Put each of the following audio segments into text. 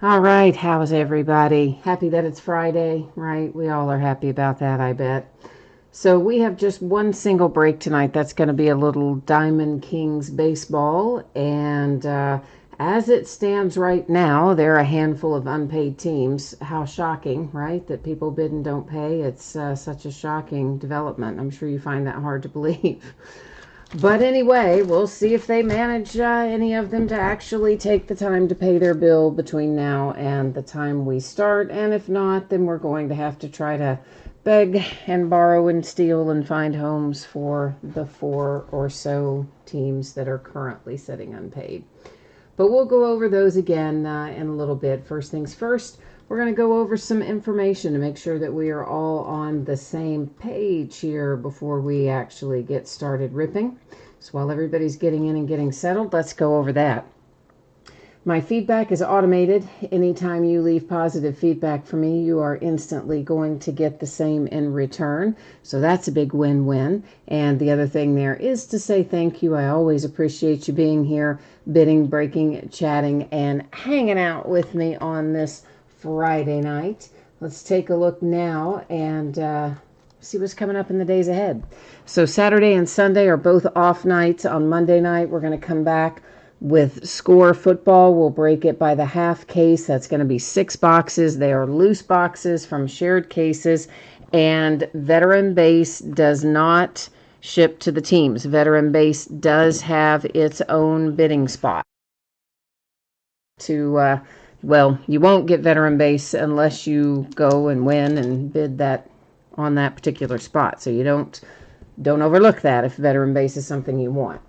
All right, how's everybody? Happy that it's Friday, right? We all are happy about that, I bet. So we have just one single break tonight. That's going to be a little Diamond Kings baseball. And as it stands right now, there are a handful of unpaid teams. How shocking, right? That people bid and don't pay. It's such a shocking development. I'm sure you find that hard to believe. But anyway, we'll see if they manage any of them to actually take the time to pay their bill between now and the time we start. And if not, then we're going to have to try to beg and borrow and steal and find homes for the four or so teams that are currently sitting unpaid. But we'll go over those again in a little bit. First things first, we're going to go over some information to make sure that we are all on the same page here before we actually get started ripping. So while everybody's getting in and getting settled, let's go over that. My feedback is automated. Anytime you leave positive feedback for me, you are instantly going to get the same in return. So that's a big win-win. And the other thing there is to say thank you. I always appreciate you being here, bidding, breaking, chatting, and hanging out with me on this Friday night. Let's take a look now and see what's coming up in the days ahead. So Saturday and Sunday are both off nights. On Monday night, we're going to come back with Score Football. We'll break it by the half case. That's going to be 6 boxes. They are loose boxes from shared cases. And Veteran Base does not ship to the teams. Veteran Base does have its own bidding spot. Well, you won't get Veteran Base unless you go and win and bid that on that particular spot. So you don't overlook that if Veteran Base is something you want.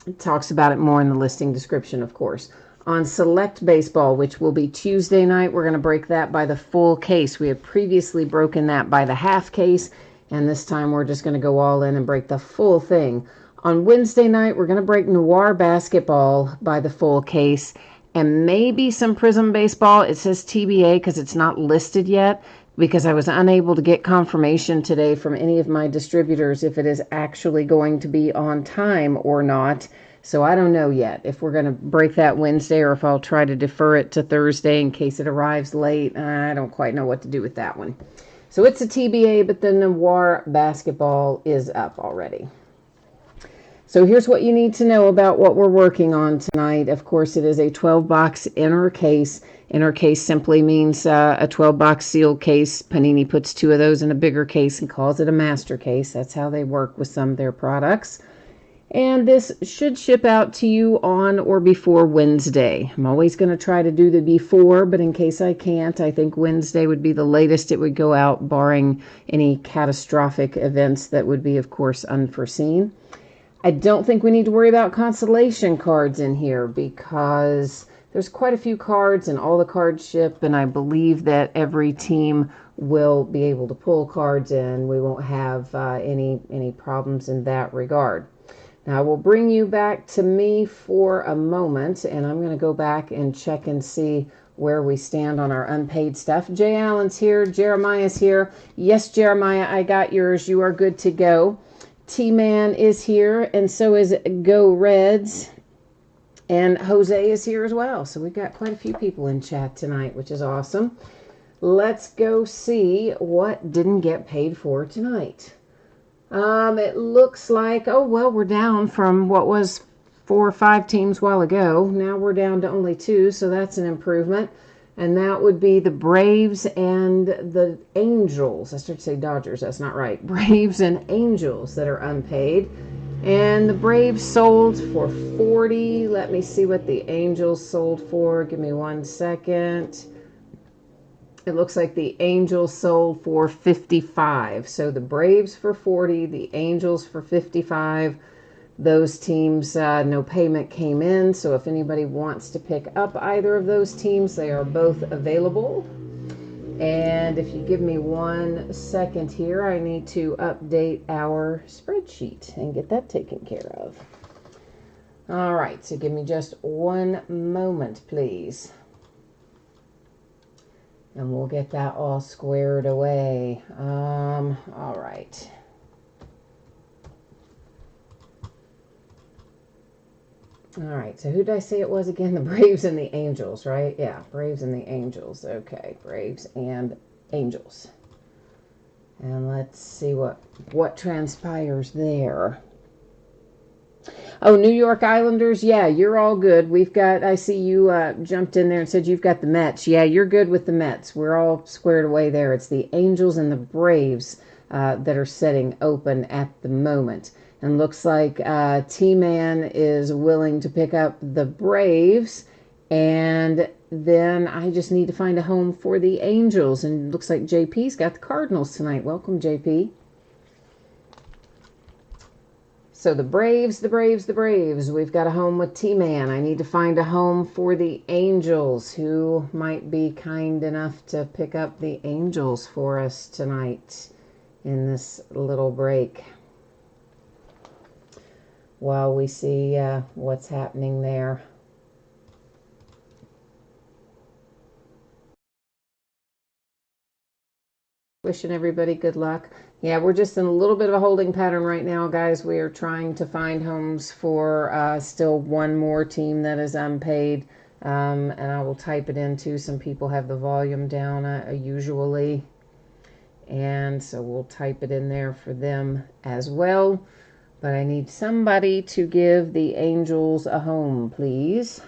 It talks about it more in the listing description, of course. On Select Baseball, which will be Tuesday night, we're going to break that by the full case. We have previously broken that by the half case, and this time we're just going to go all in and break the full thing. On Wednesday night, we're going to break Noir Basketball by the full case, and maybe some Prism Baseball. It says TBA because it's not listed yet, because I was unable to get confirmation today from any of my distributors if it is actually going to be on time or not. So I don't know yet if we're going to break that Wednesday or if I'll try to defer it to Thursday in case it arrives late. I don't quite know what to do with that one. So it's a TBA, but the Noir Basketball is up already. So here's what you need to know about what we're working on tonight. Of course, it is a 12-box inner case. Inner case simply means a 12-box sealed case. Panini puts 2 of those in a bigger case and calls it a master case. That's how they work with some of their products. And this should ship out to you on or before Wednesday. I'm always going to try to do the before, but in case I can't, I think Wednesday would be the latest it would go out, barring any catastrophic events that would be, of course, unforeseen. I don't think we need to worry about consolation cards in here because there's quite a few cards and all the cards ship, and I believe that every team will be able to pull cards in. We won't have any problems in that regard. Now, I will bring you back to me for a moment, and I'm going to go back and check and see where we stand on our unpaid stuff. Jay Allen's here. Jeremiah's here. Yes, Jeremiah, I got yours. You are good to go. T-Man is here, and so is Go Reds. And Jose is here as well. So we've got quite a few people in chat tonight, which is awesome. Let's go see what didn't get paid for tonight. It looks like, oh, well, we're down from what was 4 or 5 teams a while ago. Now we're down to only 2, so that's an improvement. And that would be the Braves and the Angels. I started to say Dodgers. That's not right. Braves and Angels that are unpaid. And the Braves sold for 40. Let me see what the Angels sold for. Give me 1 second. It looks like the Angels sold for 55. So the Braves for 40, the Angels for 55. Those teams, no payment came in, so if anybody wants to pick up either of those teams, they are both available. And if you give me 1 second here, I need to update our spreadsheet and get that taken care of. All right, so give me just 1 moment, please. And we'll get that all squared away. All right. All right, so who did I say it was again? The Braves and the Angels, right? Yeah, Braves and the Angels. Okay, Braves and Angels. And let's see what transpires there. Oh, New York Islanders, yeah, you're all good. We've got, I see you jumped in there and said you've got the Mets. Yeah, you're good with the Mets. We're all squared away there. It's the Angels and the Braves that are sitting open at the moment. And looks like T-Man is willing to pick up the Braves. And then I just need to find a home for the Angels. And it looks like JP's got the Cardinals tonight. Welcome, JP. So the Braves, the Braves, the Braves. We've got a home with T-Man. I need to find a home for the Angels. Who might be kind enough to pick up the Angels for us tonight in this little break while we see what's happening there. Wishing everybody good luck. Yeah, we're just in a little bit of a holding pattern right now, guys. We are trying to find homes for still one more team that is unpaid. And I will type it in too. Some people have the volume down usually. And so we'll type it in there for them as well. But I need somebody to give the Angels a home, please.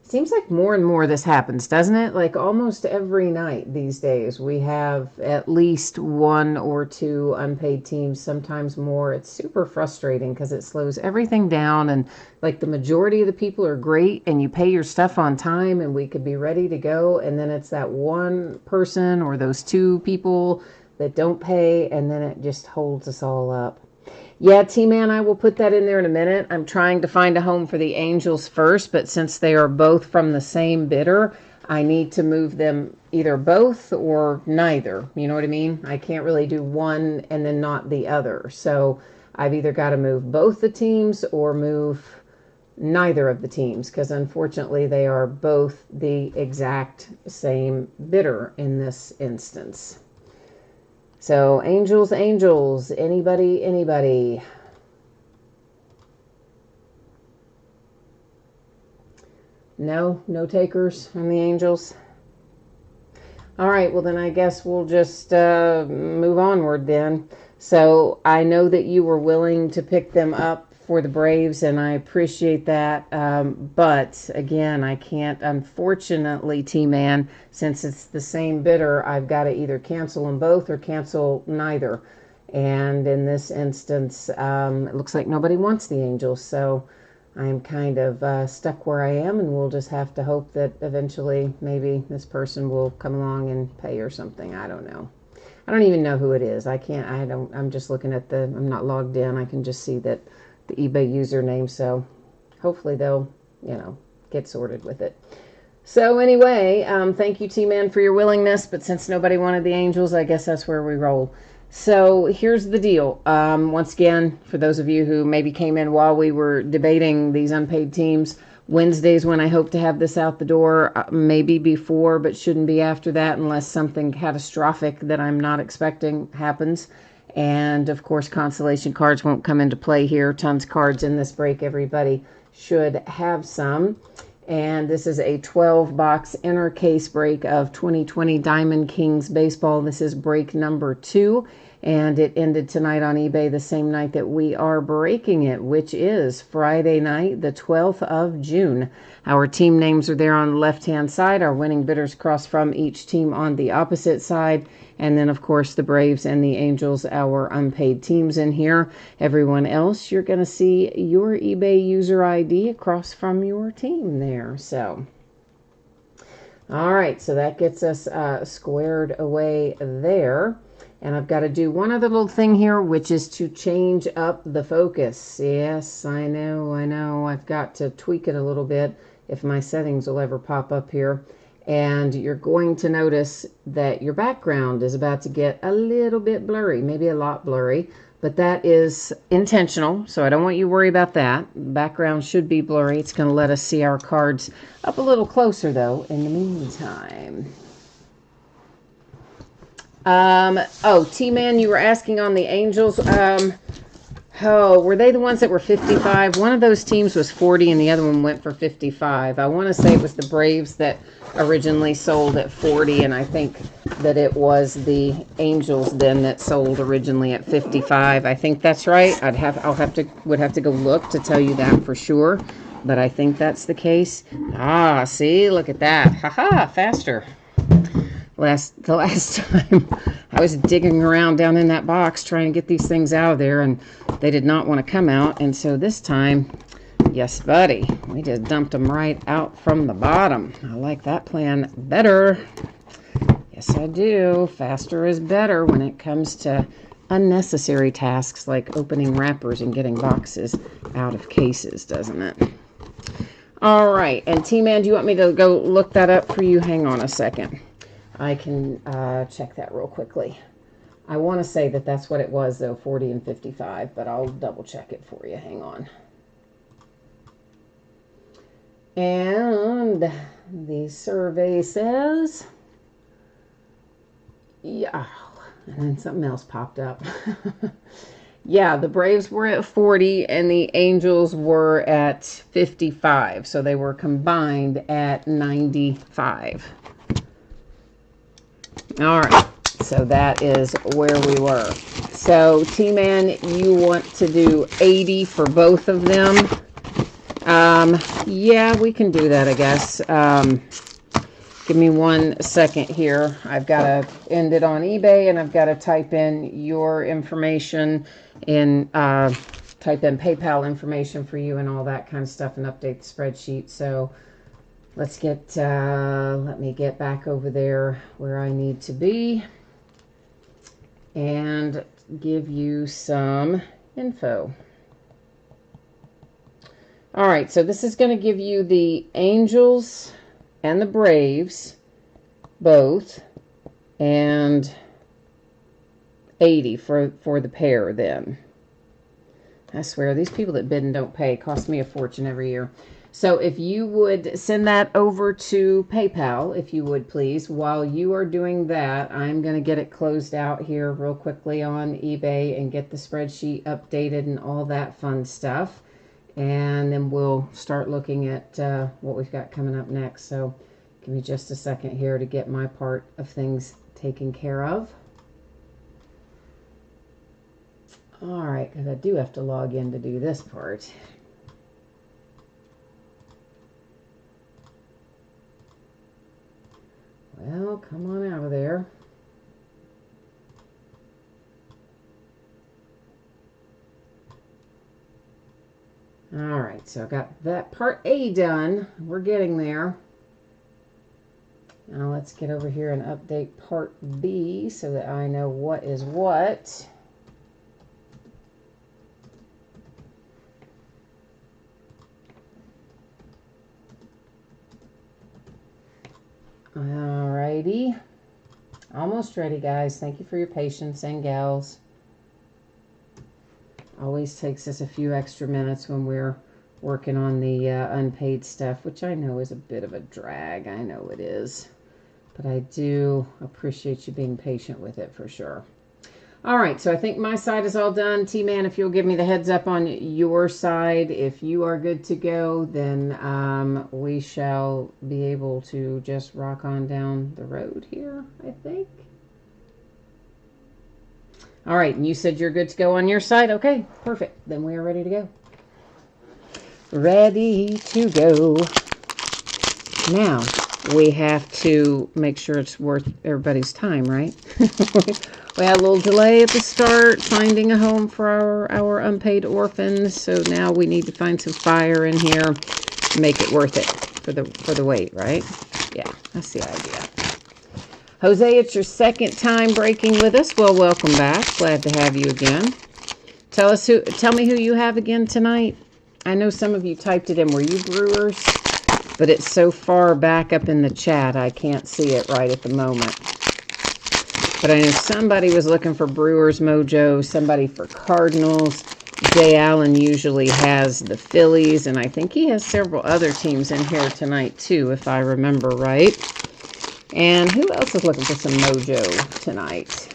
Seems like more and more this happens, doesn't it? Like almost every night these days, we have at least one or two unpaid teams, sometimes more. It's super frustrating because it slows everything down. And like the majority of the people are great and you pay your stuff on time and we could be ready to go. And then it's that one person or those two people that don't pay, and then it just holds us all up. Yeah, T-Man, I will put that in there in a minute. I'm trying to find a home for the Angels first, but since they are both from the same bidder, I need to move them either both or neither. You know what I mean? I can't really do one and then not the other. So I've either got to move both the teams or move neither of the teams, because unfortunately they are both the exact same bidder in this instance. So, Angels, Angels, anybody, anybody. No takers on the Angels. All right, well then I guess we'll just move onward then. So I know that you were willing to pick them up for the Braves, and I appreciate that. But again, I can't, unfortunately, T-Man, since it's the same bidder, I've got to either cancel them both or cancel neither. And in this instance, it looks like nobody wants the Angels, so I'm kind of stuck where I am, and we'll just have to hope that eventually maybe this person will come along and pay or something. I don't know. I don't even know who it is. I'm just looking at I'm not logged in. I can just see that the eBay username, so hopefully they'll, get sorted with it. So anyway, thank you, T-Man, for your willingness, but since nobody wanted the Angels, I guess that's where we roll. So here's the deal. Once again, for those of you who maybe came in while we were debating these unpaid teams, Wednesday's when I hope to have this out the door, maybe before, but shouldn't be after that unless something catastrophic that I'm not expecting happens. And of course, consolation cards won't come into play here. Tons of cards in this break. Everybody should have some. And this is a 12-box inner case break of 2020 Diamond Kings baseball. This is break number 2. And it ended tonight on eBay the same night that we are breaking it, which is Friday night, the 12th of June. Our team names are there on the left-hand side. Our winning bidders cross from each team on the opposite side. And then, of course, the Braves and the Angels, our unpaid teams in here. Everyone else, you're going to see your eBay user ID across from your team there. So, all right, so that gets us squared away there. And I've got to do one other little thing here, which is to change up the focus. Yes, I know. I've got to tweak it a little bit if my settings will ever pop up here. And you're going to notice that your background is about to get a little bit blurry, maybe a lot blurry, but that is intentional, so I don't want you to worry about that. Background should be blurry. It's going to let us see our cards up a little closer, though, in the meantime. T-Man, you were asking on the Angels. Oh, were they the ones that were 55? One of those teams was 40 and the other one went for 55. I want to say it was the Braves that originally sold at 40, and I think that it was the Angels then that sold originally at 55. I think that's right. Would have to go look to tell you that for sure, but I think that's the case. Ah, see, look at that. Haha, faster. The last time I was digging around down in that box trying to get these things out of there, and they did not want to come out. And so this time, yes, buddy, we just dumped them right out from the bottom. I like that plan better. Yes, I do. Faster is better when it comes to unnecessary tasks like opening wrappers and getting boxes out of cases, doesn't it? All right, and T-Man, do you want me to go look that up for you? Hang on a second. I can check that real quickly. I want to say that that's what it was, though, 40 and 55, but I'll double check it for you. Hang on. And the survey says, yeah, and then something else popped up. Yeah, the Braves were at 40 and the Angels were at 55, so they were combined at 95. All right, so that is where we were. So, T-Man, you want to do 80 for both of them? Yeah, we can do that, I guess. Give me 1 second here. I've got to end it on eBay, and I've got to type in your information in, type in PayPal information for you and all that kind of stuff and update the spreadsheet. So, let's get, let me get back over there where I need to be and give you some info. All right, so this is going to give you the Angels and the Braves both, and 80 for the pair then. I swear, these people that bid and don't pay cost me a fortune every year. So if you would send that over to PayPal, if you would please. While you are doing that, I'm going to get it closed out here real quickly on eBay and get the spreadsheet updated and all that fun stuff. And then we'll start looking at what we've got coming up next. So give me just a second here to get my part of things taken care of. All right, because I do have to log in to do this part. Well, come on out of there. All right, so I got that part A done. We're getting there. Now let's get over here and update part B so that I know what is what. Alrighty. Almost ready, guys. Thank you for your patience, and gals. Always takes us a few extra minutes when we're working on the unpaid stuff, which I know is a bit of a drag. I know it is. But I do appreciate you being patient with it for sure. All right, so I think my side is all done. T-Man, if you'll give me the heads up on your side, if you are good to go, then we shall be able to just rock on down the road here, I think. All right, and you said you're good to go on your side? Okay, perfect. Then we are ready to go. Ready to go. Now, we have to make sure it's worth everybody's time, right? We had a little delay at the start, finding a home for our unpaid orphans. So now we need to find some fire in here to make it worth it for the wait, right? Yeah, that's the idea. Jose, it's your second time breaking with us. Well, welcome back. Glad to have you again. Tell me who you have again tonight. I know some of you typed it in. Were you Brewers? But it's so far back up in the chat, I can't see it right at the moment. But I know somebody was looking for Brewers Mojo, somebody for Cardinals. Jay Allen usually has the Phillies, and I think he has several other teams in here tonight too, if I remember right. And who else is looking for some Mojo tonight?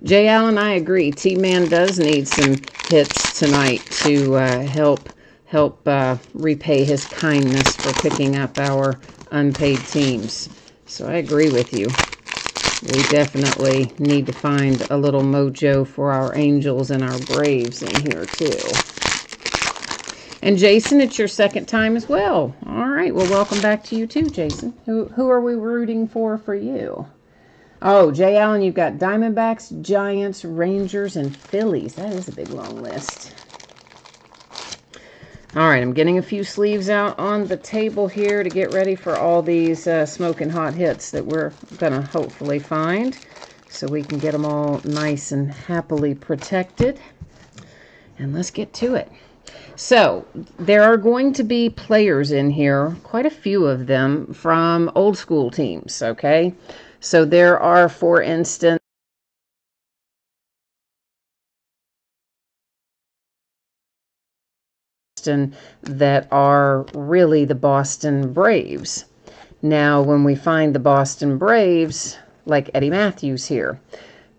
Jay Allen, I agree. T-Man does need some hits tonight to help repay his kindness for picking up our unpaid teams. So I agree with you. We definitely need to find a little mojo for our Angels and our Braves in here too. And Jason, it's your second time as well. All right, well, welcome back to you too, Jason. Who are we rooting for you? Oh, Jay Allen, you've got Diamondbacks, Giants, Rangers, and Phillies. That is a big, long list. All right, I'm getting a few sleeves out on the table here to get ready for all these smoking hot hits that we're going to hopefully find, so we can get them all nice and happily protected. And let's get to it. So there are going to be players in here, quite a few of them, from old school teams, okay? So there are, for instance, that are really the Boston Braves. Now, when we find the Boston Braves, like Eddie Matthews here,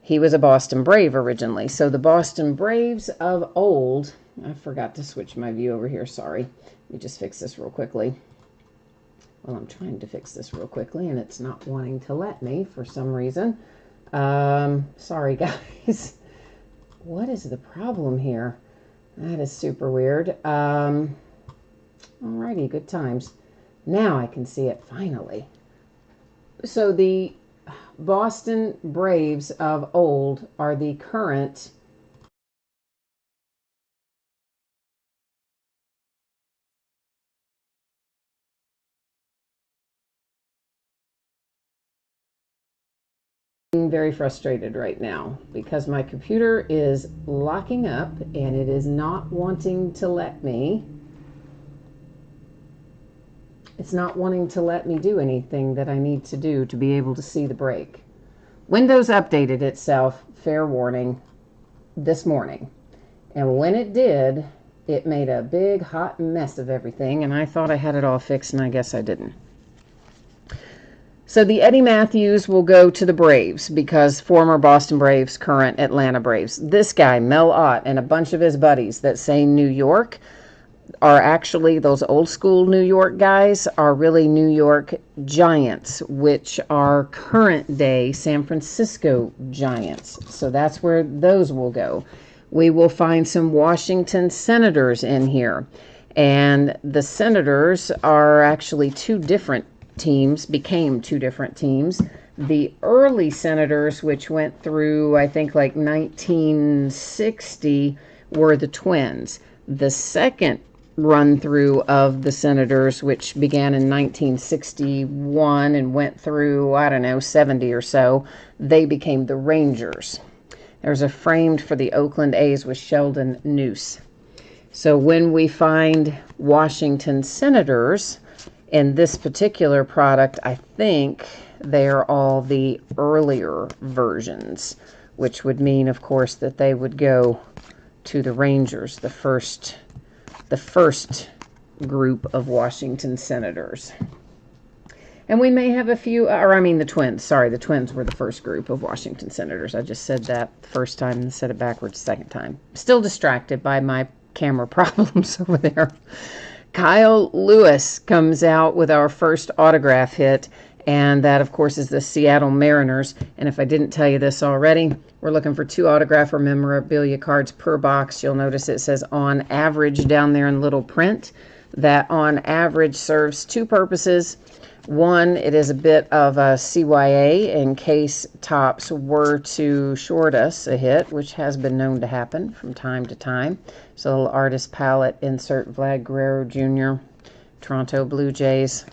he was a Boston Brave originally. So the Boston Braves of old, I forgot to switch my view over here, sorry. Let me just fix this real quickly. Well, I'm trying to fix this real quickly, and it's not wanting to let me for some reason. Sorry, guys. What is the problem here? That is super weird. Alrighty, good times. Now I can see it, finally. So the Boston Braves of old are the current very frustrated right now because my computer is locking up and it is not wanting to let me. It's not wanting to let me do anything that I need to do to be able to see the break. Windows updated itself, fair warning, this morning. And when it did, it made a big hot mess of everything, and I thought I had it all fixed, and I guess I didn't. So the Eddie Matthews will go to the Braves because former Boston Braves, current Atlanta Braves. This guy, Mel Ott, and a bunch of his buddies that say New York are actually, those old school New York guys are really New York Giants, which are current day San Francisco Giants. So that's where those will go. We will find some Washington Senators in here. And the Senators are actually two different teams, became two different teams. The early Senators, which went through, I think, like 1960, were the Twins. The second run through of the Senators, which began in 1961 and went through, I don't know, 70 or so, they became the Rangers. There's a framed for the Oakland A's with Sheldon Noose. So when we find Washington Senators in this particular product, I think they are all the earlier versions, which would mean, of course, that they would go to the Rangers, the first group of Washington Senators. And we may have a few, or I mean the Twins. Sorry, the Twins were the first group of Washington Senators. I just said that the first time and said it backwards the second time. Still distracted by my camera problems over there. Kyle Lewis comes out with our first autograph hit, and that, of course, is the Seattle Mariners. And if I didn't tell you this already, we're looking for 2 autograph or memorabilia cards per box. You'll notice it says on average down there in little print. That on average serves 2 purposes. One, it is a bit of a CYA in case Topps were to short us a hit, which has been known to happen from time to time. So a little artist palette insert Vlad Guerrero Jr., Toronto Blue Jays.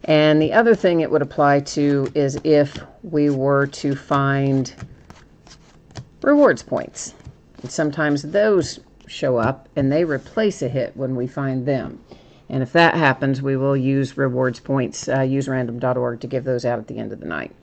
And the other thing it would apply to is if we were to find rewards points. And sometimes those show up and they replace a hit when we find them. And if that happens, we will use rewards points, userandom.org, to give those out at the end of the night.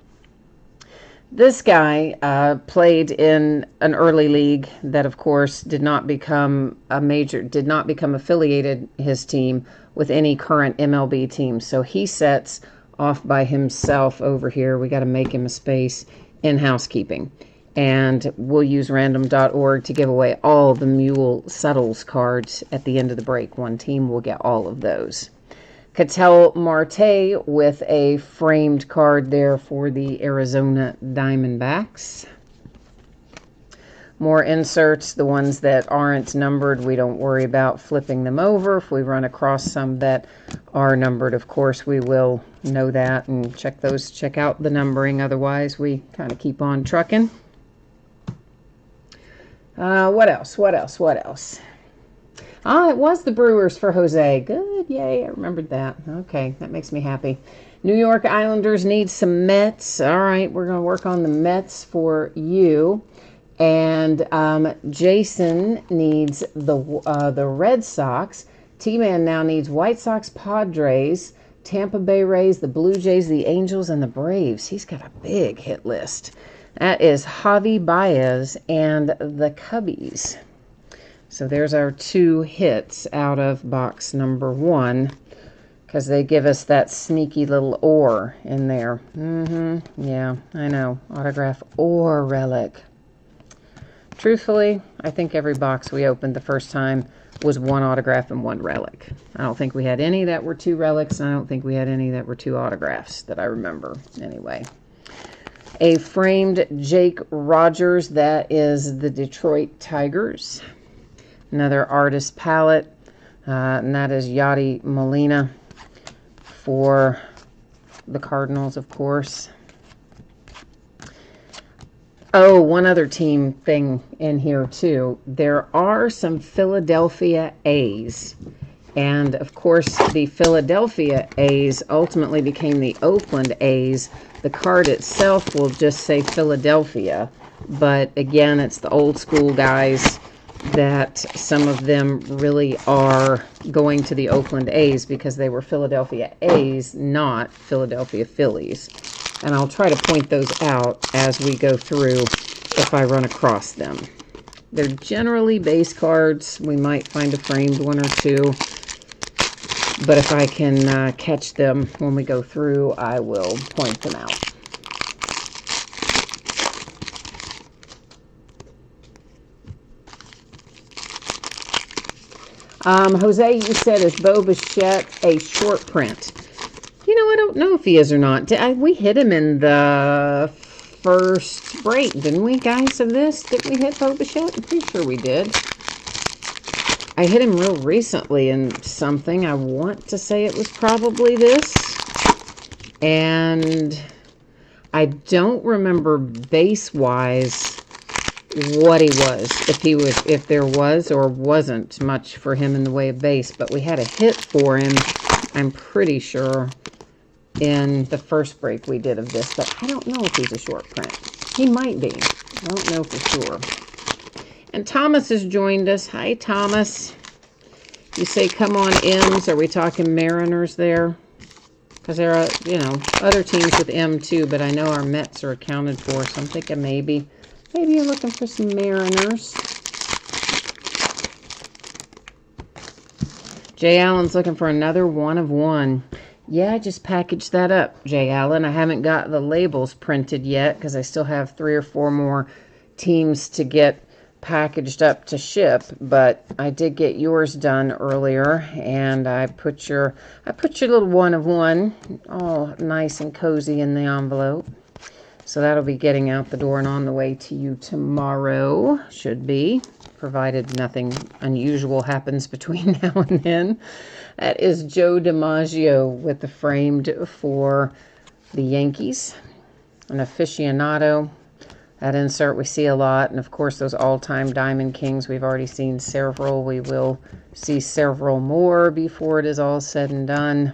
This guy played in an early league that, of course, did not become affiliated, his team, with any current MLB team. So he sets off by himself over here. We got to make him a space in housekeeping. And we'll use random.org to give away all the Mule Settles cards at the end of the break. One team will get all of those. Ketel Marte with a framed card there for the Arizona Diamondbacks. More inserts. The ones that aren't numbered, we don't worry about flipping them over. If we run across some that are numbered, of course, we will know that and check out the numbering. Otherwise, we kind of keep on trucking. What else? Ah, it was the Brewers for Jose. Good, yay, I remembered that. Okay, that makes me happy. New York Islanders need some Mets. All right, we're going to work on the Mets for you. And Jason needs the Red Sox. T-Man now needs White Sox, Padres, Tampa Bay Rays, the Blue Jays, the Angels, and the Braves. He's got a big hit list. That is Javi Baez and the Cubbies. So there's our 2 hits out of box number 1, because they give us that sneaky little or in there. Yeah, I know. Autograph or relic. Truthfully, I think every box we opened the first time was 1 autograph and 1 relic. I don't think we had any that were 2 relics, and I don't think we had any that were 2 autographs that I remember anyway. A framed Jake Rogers, that is the Detroit Tigers. Another artist palette, and that is Yadi Molina for the Cardinals, of course. Oh, one other team thing in here, too. There are some Philadelphia A's. And, of course, the Philadelphia A's ultimately became the Oakland A's. The card itself will just say Philadelphia. But, again, it's the old school guys that some of them really are going to the Oakland A's because they were Philadelphia A's, not Philadelphia Phillies. And I'll try to point those out as we go through if I run across them. They're generally base cards. We might find a framed one or two. But if I can catch them when we go through, I will point them out. Jose, you said, is Bo Bichette a short print? You know, I don't know if he is or not. We hit him in the first break, didn't we, guys, of this? Didn't we hit Bo Bichette? I'm pretty sure we did. I hit him real recently in something. I want to say it was probably this. And I don't remember base-wise what he was. If there was or wasn't much for him in the way of base. But we had a hit for him, I'm pretty sure, in the first break we did of this. But I don't know if he's a short print. He might be. I don't know for sure. And Thomas has joined us. Hi, Thomas. You say, come on, M's. Are we talking Mariners there? Because there are, you know, other teams with M too, but I know our Mets are accounted for, so I'm thinking maybe you're looking for some Mariners. Jay Allen's looking for another 1 of 1. Yeah, I just packaged that up, Jay Allen. I haven't got the labels printed yet because I still have 3 or 4 more teams to get packaged up to ship, but I did get yours done earlier, and I put your little 1 of 1 all nice and cozy in the envelope. So that'll be getting out the door and on the way to you tomorrow, should be, provided nothing unusual happens between now and then. That is Joe DiMaggio with the framed for the Yankees, an aficionado. That insert we see a lot, and of course those all-time Diamond Kings, we've already seen several. We will see several more before it is all said and done.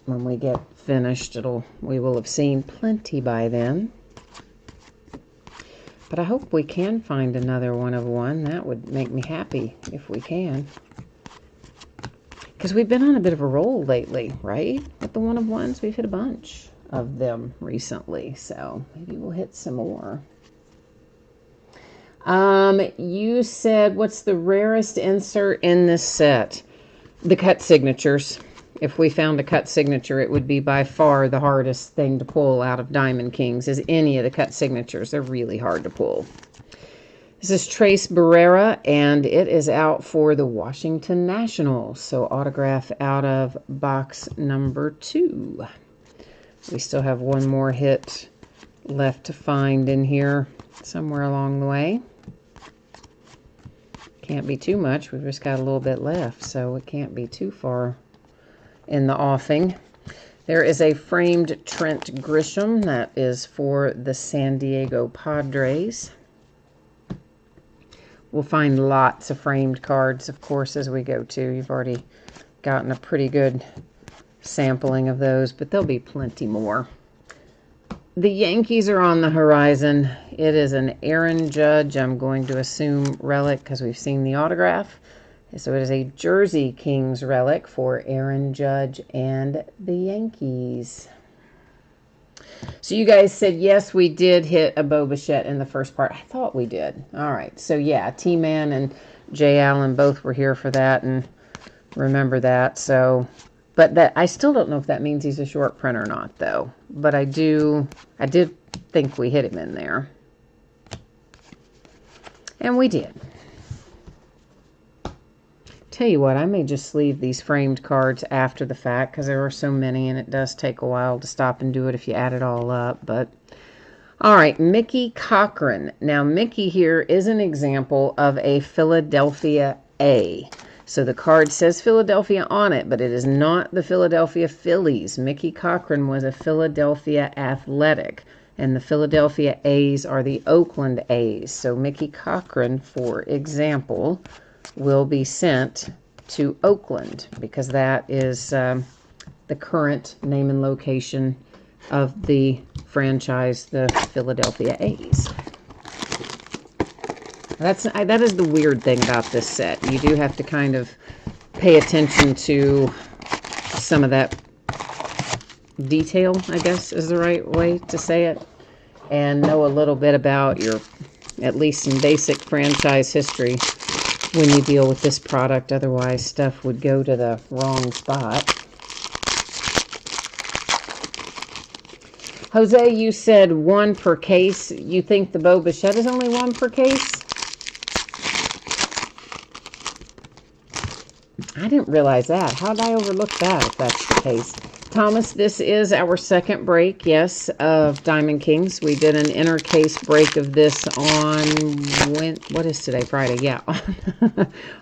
When we get finished, we will have seen plenty by then. But I hope we can find another 1 of 1. That would make me happy if we can. Because we've been on a bit of a roll lately, right? With the 1 of 1s, we've hit a bunch of them recently, so maybe we'll hit some more. You said, what's the rarest insert in this set? The cut signatures. if we found a cut signature, it would be by far the hardest thing to pull out of Diamond Kings is any of the cut signatures. They're really hard to pull. This is Trace Barrera, and it is out for the Washington Nationals. So autograph out of box number 2. We still have one more hit left to find in here somewhere along the way. Can't be too much. We've just got a little bit left, so it can't be too far in the offing. There is a framed Trent Grisham that is for the San Diego Padres. We'll find lots of framed cards, of course, as we go too. You've already gotten a pretty good sampling of those, but there'll be plenty more. The Yankees are on the horizon. It is an Aaron Judge, I'm going to assume, relic because we've seen the autograph. So it is a Jersey Kings relic for Aaron Judge and the Yankees. So you guys said, yes, we did hit a Bo Bichette in the first part. I thought we did. All right. So, yeah, T-Man and Jay Allen both were here for that, and remember that. So, but that I still don't know if that means he's a short print or not, though. But I did think we hit him in there. And we did. Tell you what, I may just leave these framed cards after the fact because there are so many and it does take a while to stop and do it if you add it all up. But all right, Mickey Cochran. Now, Mickey here is an example of a Philadelphia A. So the card says Philadelphia on it, but it is not the Philadelphia Phillies. Mickey Cochran was a Philadelphia Athletic, and the Philadelphia A's are the Oakland A's. So Mickey Cochran, for example, will be sent to Oakland because that is the current name and location of the franchise, the Philadelphia A's. That is the weird thing about this set. You do have to kind of pay attention to some of that detail, I guess is the right way to say it, and know a little bit about your, at least some basic franchise history when you deal with this product. Otherwise, stuff would go to the wrong spot. Jose, you said 1 per case. You think the Bo Bichette is only 1 per case? I didn't realize that. How did I overlook that if that's the case? Thomas, this is our second break, yes, of Diamond Kings. We did an inner case break of this on, what is today? Friday, yeah.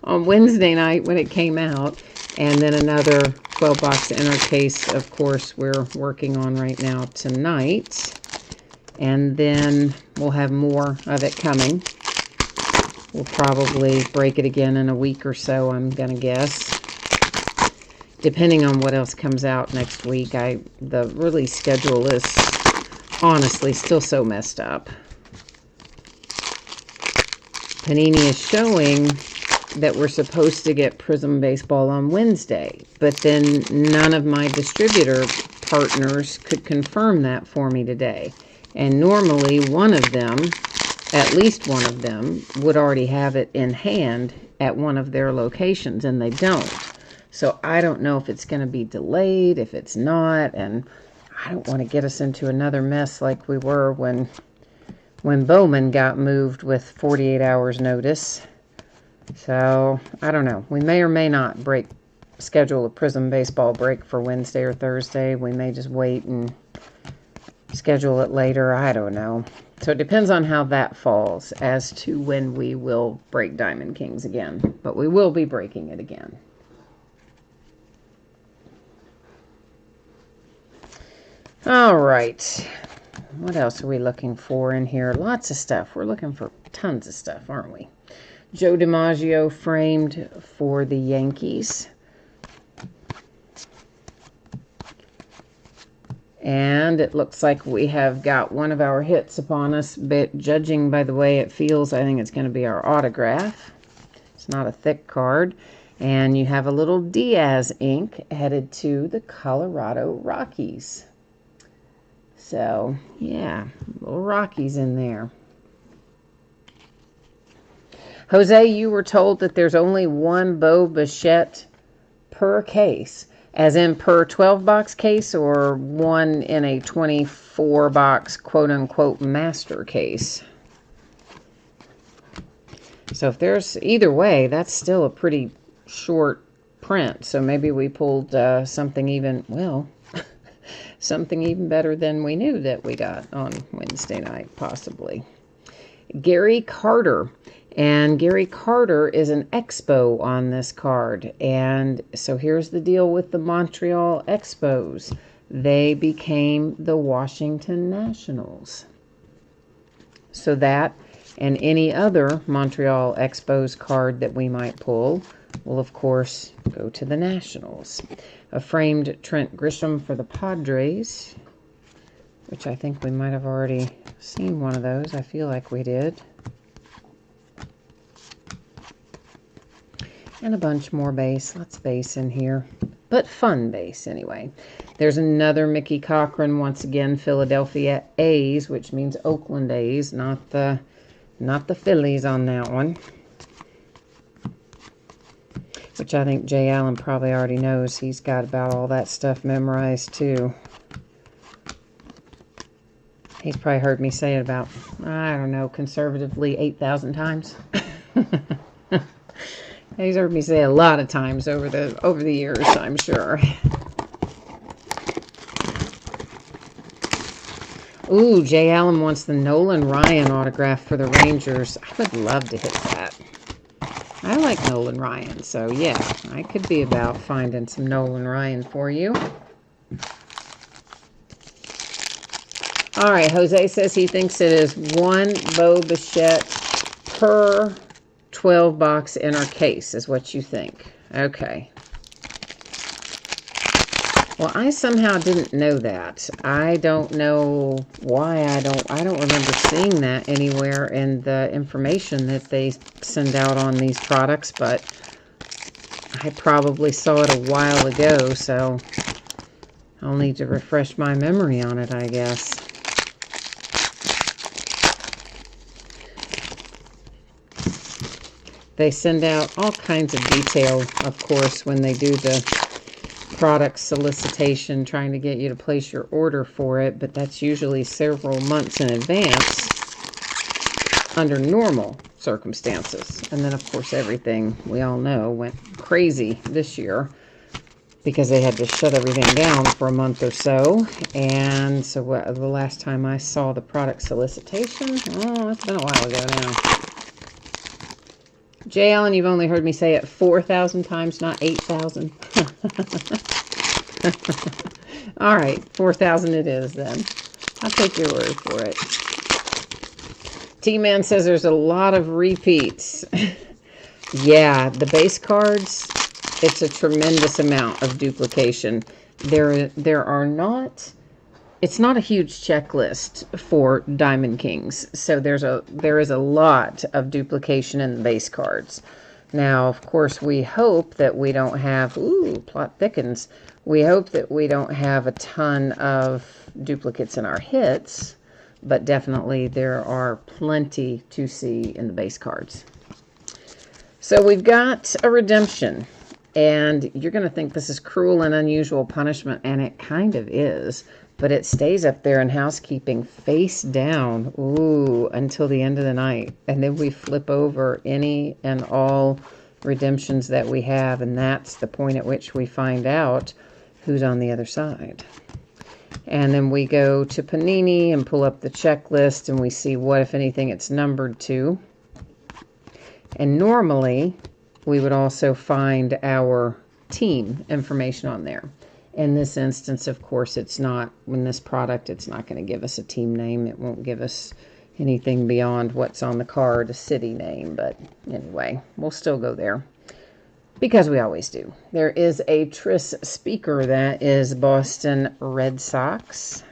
On Wednesday night when it came out. And then another 12-box inner case, of course, we're working on right now tonight. And then we'll have more of it coming. We'll probably break it again in a week or so, I'm going to guess. Depending on what else comes out next week. The release schedule is honestly still so messed up. Panini is showing that we're supposed to get Prism Baseball on Wednesday, but then none of my distributor partners could confirm that for me today. And normally one of them, at least one of them, would already have it in hand at one of their locations, and they don't. So I don't know if it's going to be delayed, if it's not, and I don't want to get us into another mess like we were when Bowman got moved with 48 hours notice. So I don't know. We may or may not schedule a Prism Baseball break for Wednesday or Thursday. We may just wait and schedule it later. I don't know. So it depends on how that falls as to when we will break Diamond Kings again. But we will be breaking it again. All right. What else are we looking for in here? Lots of stuff. We're looking for tons of stuff, aren't we? Joe DiMaggio framed for the Yankees. And it looks like we have got one of our hits upon us, but judging by the way it feels, I think it's going to be our autograph. It's not a thick card. And you have a little Diaz ink headed to the Colorado Rockies. So, yeah, little Rockies in there. Jose, you were told that there's only one Bo Bichette per case. As in per 12-box case, or one in a 24-box quote-unquote master case? So if there's either way, that's still a pretty short print. So maybe we pulled something even, well, something even better than we knew that we got on Wednesday night, possibly. Gary Carter. And Gary Carter is an Expo on this card. And so here's the deal with the Montreal Expos. They became the Washington Nationals. So that and any other Montreal Expos card that we might pull will, of course, go to the Nationals. A framed Trent Grisham for the Padres, which I think we might have already seen one of those. I feel like we did. And a bunch more base. Let's base in here. But fun base, anyway. There's another Mickey Cochran, once again, Philadelphia A's, which means Oakland A's, not the Phillies on that one. Which I think Jay Allen probably already knows. He's got about all that stuff memorized, too. He's probably heard me say it about, I don't know, conservatively 8,000 times. He's heard me say it a lot of times over the years, I'm sure. Ooh, Jay Allen wants the Nolan Ryan autograph for the Rangers. I would love to hit that. I like Nolan Ryan, so yeah, I could be about finding some Nolan Ryan for you. All right, Jose says he thinks it is one Bo Bichette per 12-box inner case is what you think. Okay. Well, I somehow didn't know that. I don't know why I don't remember seeing that anywhere in the information that they send out on these products, but I probably saw it a while ago, so I'll need to refresh my memory on it, I guess. They send out all kinds of detail, of course, when they do the product solicitation, trying to get you to place your order for it, but that's usually several months in advance under normal circumstances. And then, of course, everything, we all know, went crazy this year because they had to shut everything down for a month or so. And so the last time I saw the product solicitation, oh, it's been a while ago now. Jay Allen, you've only heard me say it 4,000 times, not 8,000. All right, 4,000 it is then. I'll take your word for it. T-Man says there's a lot of repeats. Yeah, the base cards, it's a tremendous amount of duplication. There are not... It's not a huge checklist for Diamond Kings, so there is a lot of duplication in the base cards. Now, of course, we hope that we don't have, ooh, plot thickens. We hope that we don't have a ton of duplicates in our hits, but definitely there are plenty to see in the base cards. So we've got a redemption, and you're going to think this is cruel and unusual punishment, and it kind of is. But it stays up there in housekeeping face down, ooh, until the end of the night. And then we flip over any and all redemptions that we have, and that's the point at which we find out who's on the other side. And then we go to Panini and pull up the checklist, and we see what, if anything, it's numbered to. And normally, we would also find our team information on there. In this instance, of course, it's not, in this product, it's not going to give us a team name. It won't give us anything beyond what's on the card, a city name. But anyway, we'll still go there because we always do. There is a Tris Speaker that is Boston Red Sox.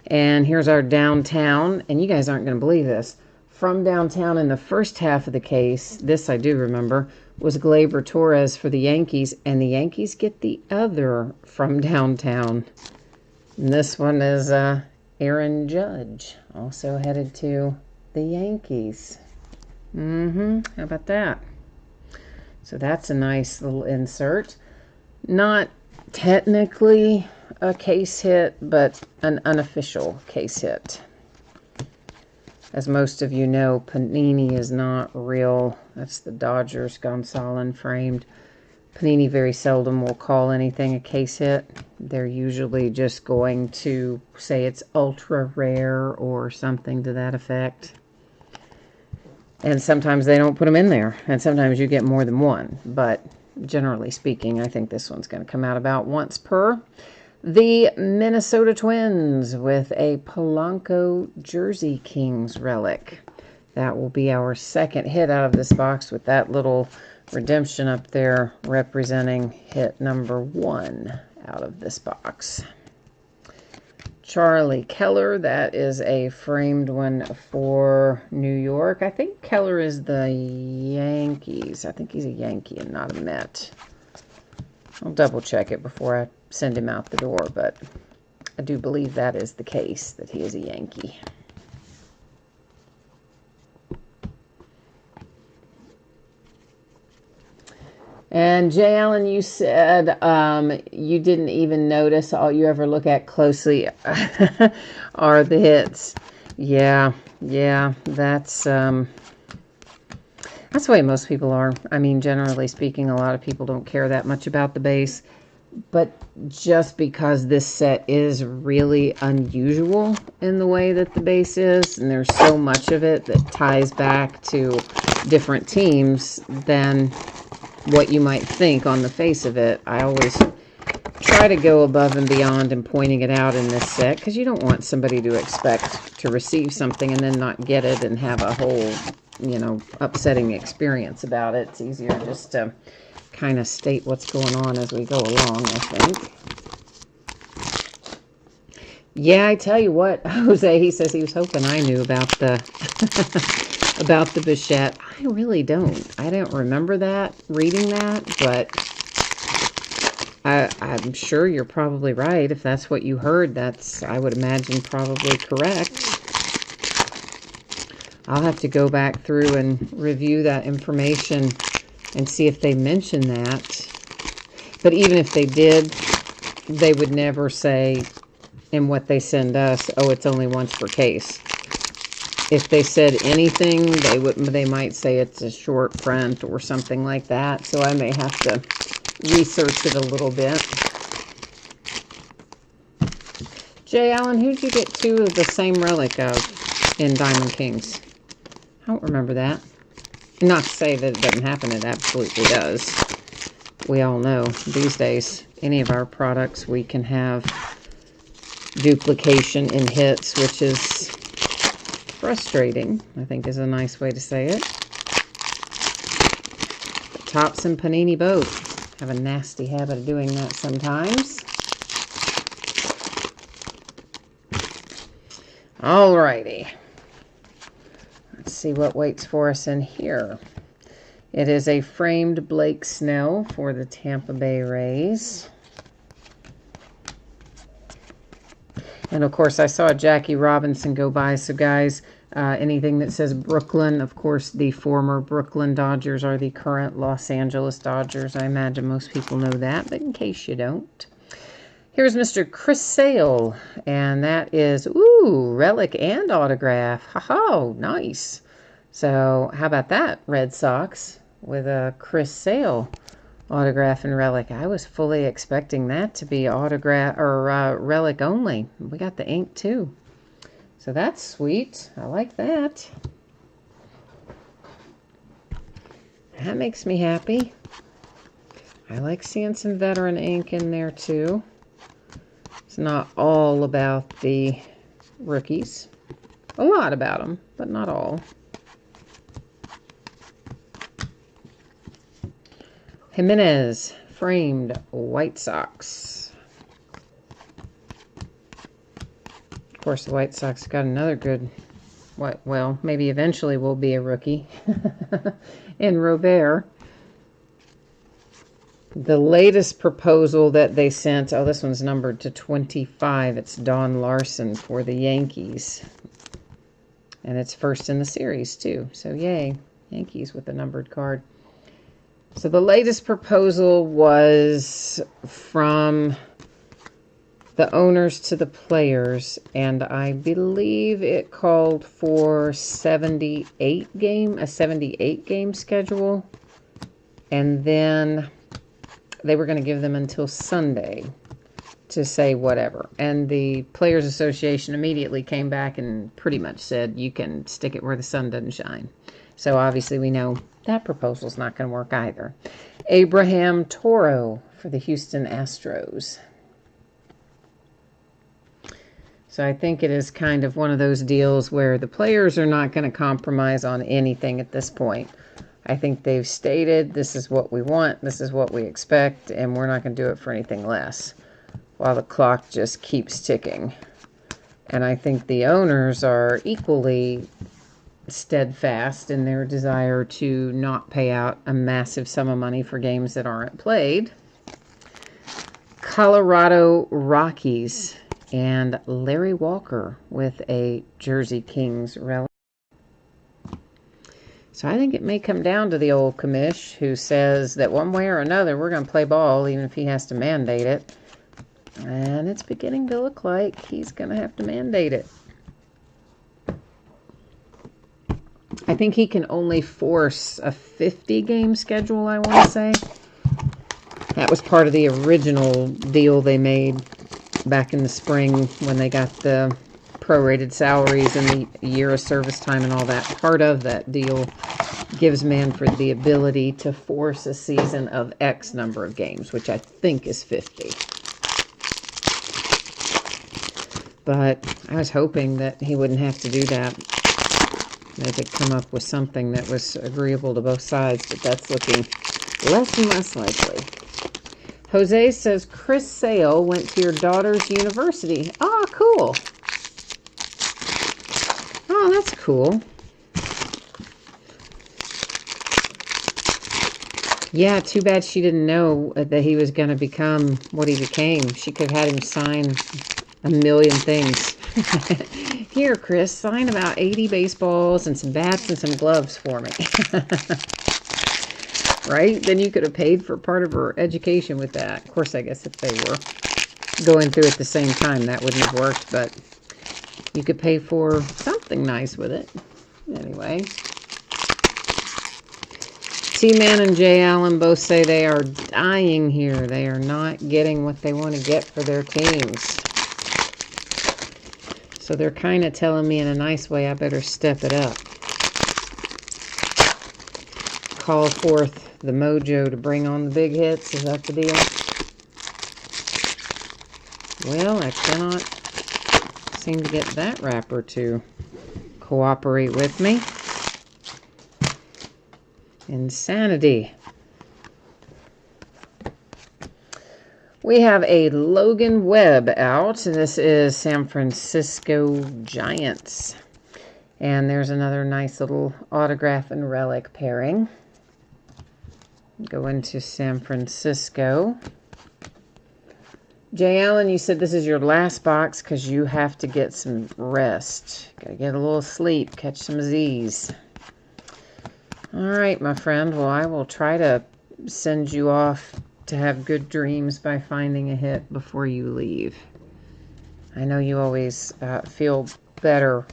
And here's our downtown. And you guys aren't going to believe this. From downtown in the first half of the case, this I do remember, was Gleyber Torres for the Yankees, and the Yankees get the other from downtown. And this one is Aaron Judge, also headed to the Yankees. How about that? So that's a nice little insert. Not technically a case hit, but an unofficial case hit. As most of you know, Panini is not real. That's the Dodgers Gonsolin framed. Panini very seldom will call anything a case hit. They're usually just going to say it's ultra rare or something to that effect. And sometimes they don't put them in there. And sometimes you get more than one. But generally speaking, I think this one's going to come out about once per. The Minnesota Twins with a Polanco Jersey Kings relic. That will be our second hit out of this box with that little redemption up there representing hit number 1 out of this box. Charlie Keller, that is a framed one for New York. I think Keller is the Yankees. I think he's a Yankee and not a Met. I'll double check it before I send him out the door, but I do believe that is the case, that he is a Yankee. And Jay Allen, you said you didn't even notice. All you ever look at closely are the hits. Yeah, that's the way most people are. I mean, generally speaking, a lot of people don't care that much about the base. But just because this set is really unusual in the way that the base is, and there's so much of it that ties back to different teams than what you might think on the face of it, I always try to go above and beyond in pointing it out in this set, because you don't want somebody to expect to receive something and then not get it and have a whole, you know, upsetting experience about it. It's easier just to kind of state what's going on as we go along, I think. Yeah, I tell you what, Jose, he says he was hoping I knew about the about the Bichette. I really don't. I don't remember that, reading that, but I'm sure you're probably right. If that's what you heard, that's, I would imagine, probably correct. I'll have to go back through and review that information and see if they mention that. But even if they did, they would never say in what they send us, oh, it's only once per case. If they said anything, they might say it's a short print or something like that. So I may have to research it a little bit. Jay Allen, who'd you get 2 of the same relic of in Diamond Kings? I don't remember that. Not to say that it doesn't happen, it absolutely does. We all know these days, any of our products, we can have duplication in hits, which is frustrating, I think is a nice way to say it. But Topps and Panini both have a nasty habit of doing that sometimes. Alrighty. Let's see what waits for us in here. It is a framed Blake Snell for the Tampa Bay Rays. And of course, I saw Jackie Robinson go by. So guys, anything that says Brooklyn, of course, the former Brooklyn Dodgers are the current Los Angeles Dodgers. I imagine most people know that, but in case you don't. Here's Mr. Chris Sale, and that is, ooh, relic and autograph. Ha-ha, nice. So how about that, Red Sox, with a Chris Sale autograph and relic. I was fully expecting that to be autograph or relic only. We got the ink too. So that's sweet. I like that. That makes me happy. I like seeing some veteran ink in there too. It's not all about the rookies. A lot about them, but not all. Jimenez, framed White Sox. Of course, the White Sox got another good, well, maybe eventually will be a rookie in Robert. The latest proposal that they sent, oh, this one's numbered to 25. It's Don Larson for the Yankees. And it's first in the series, too. So, yay, Yankees with a numbered card. So the latest proposal was from the owners to the players, and I believe it called for a 78 game schedule, and then they were going to give them until Sunday to say whatever. And the Players Association immediately came back and pretty much said, you can stick it where the sun doesn't shine. So obviously we know that proposal's not going to work either. Abraham Toro for the Houston Astros. So I think it is kind of one of those deals where the players are not going to compromise on anything at this point. I think they've stated, this is what we want, this is what we expect, and we're not going to do it for anything less, while the clock just keeps ticking. And I think the owners are equally steadfast in their desire to not pay out a massive sum of money for games that aren't played. Colorado Rockies and Larry Walker with a Jersey Kings relic. So I think it may come down to the old commish who says that one way or another we're going to play ball even if he has to mandate it. And it's beginning to look like he's going to have to mandate it. I think he can only force a 50-game schedule, I want to say. That was part of the original deal they made back in the spring when they got the prorated salaries and the year of service time and all that. Part of that deal gives Manfred the ability to force a season of X number of games, which I think is 50. But I was hoping that he wouldn't have to do that. They could come up with something that was agreeable to both sides, but that's looking less and less likely. Jose says, Chris Sale went to your daughter's university. Oh, cool. Oh, that's cool. Yeah, too bad she didn't know that he was going to become what he became. She could have had him sign a million things. Here, Chris, sign about 80 baseballs and some bats and some gloves for me. Right? Then you could have paid for part of her education with that. Of course, I guess if they were going through at the same time, that wouldn't have worked, but you could pay for something nice with it. Anyway. T-Man and Jay Allen both say they are dying here. They are not getting what they want to get for their teams. So they're kind of telling me in a nice way I better step it up. Call forth the mojo to bring on the big hits. Is that the deal? Well, I cannot seem to get that wrapper to cooperate with me. Insanity. We have a Logan Webb out. This is San Francisco Giants. And there's another nice little autograph and relic pairing. Go into San Francisco. Jay Allen, you said this is your last box because you have to get some rest. Gotta get a little sleep, catch some Z's. All right, my friend. Well, I will try to send you off to have good dreams by finding a hit before you leave. I know you always feel better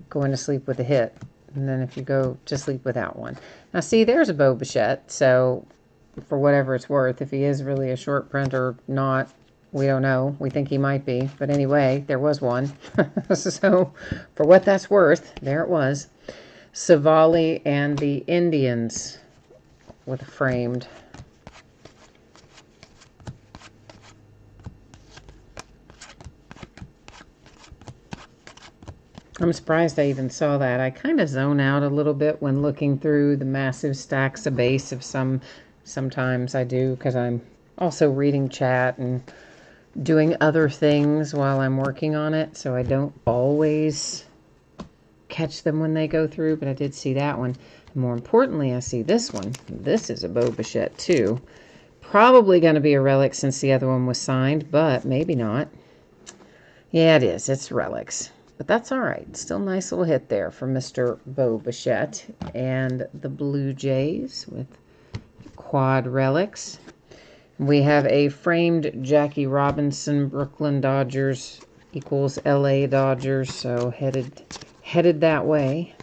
going to sleep with a hit than if you go to sleep without one. Now, see, there's a Bo Bichette, so for whatever it's worth, if he is really a short print or not, we don't know. We think he might be. But anyway, there was one. So, for what that's worth, there it was. Savali and the Indians with a framed. I'm surprised I even saw that. I kind of zone out a little bit when looking through the massive stacks of base of sometimes I do because I'm also reading chat and doing other things while I'm working on it, so I don't always catch them when they go through, but I did see that one. And more importantly, I see this one. This is a Bo Bichette too. Probably going to be a relic since the other one was signed, but maybe not. Yeah, it is. It's relics. But that's all right. Still nice little hit there for Mr. Bo Bichette. And the Blue Jays with quad relics. We have a framed Jackie Robinson, Brooklyn Dodgers equals LA Dodgers, so headed that way.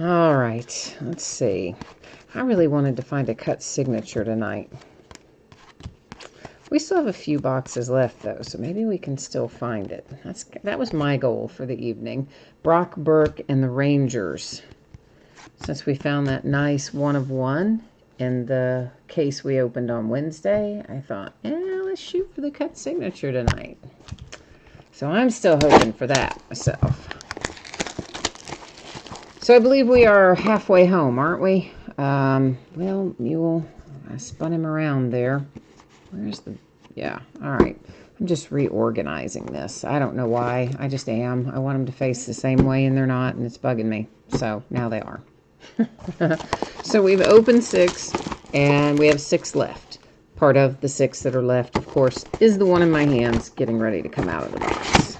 All right, let's see. I really wanted to find a cut signature tonight. We still have a few boxes left, though, so maybe we can still find it. That was my goal for the evening. Brock Burke and the Rangers. Since we found that nice 1 of 1 in the case we opened on Wednesday, I thought, let's shoot for the cut signature tonight. So I'm still hoping for that myself. So I believe we are halfway home, aren't we? Well, Mule, I spun him around there. Where's the... Yeah, all right. I'm just reorganizing this. I don't know why. I just am. I want them to face the same way, and they're not, and it's bugging me. So now they are. So we've opened 6, and we have 6 left. Part of the 6 that are left, of course, is the one in my hands getting ready to come out of the box.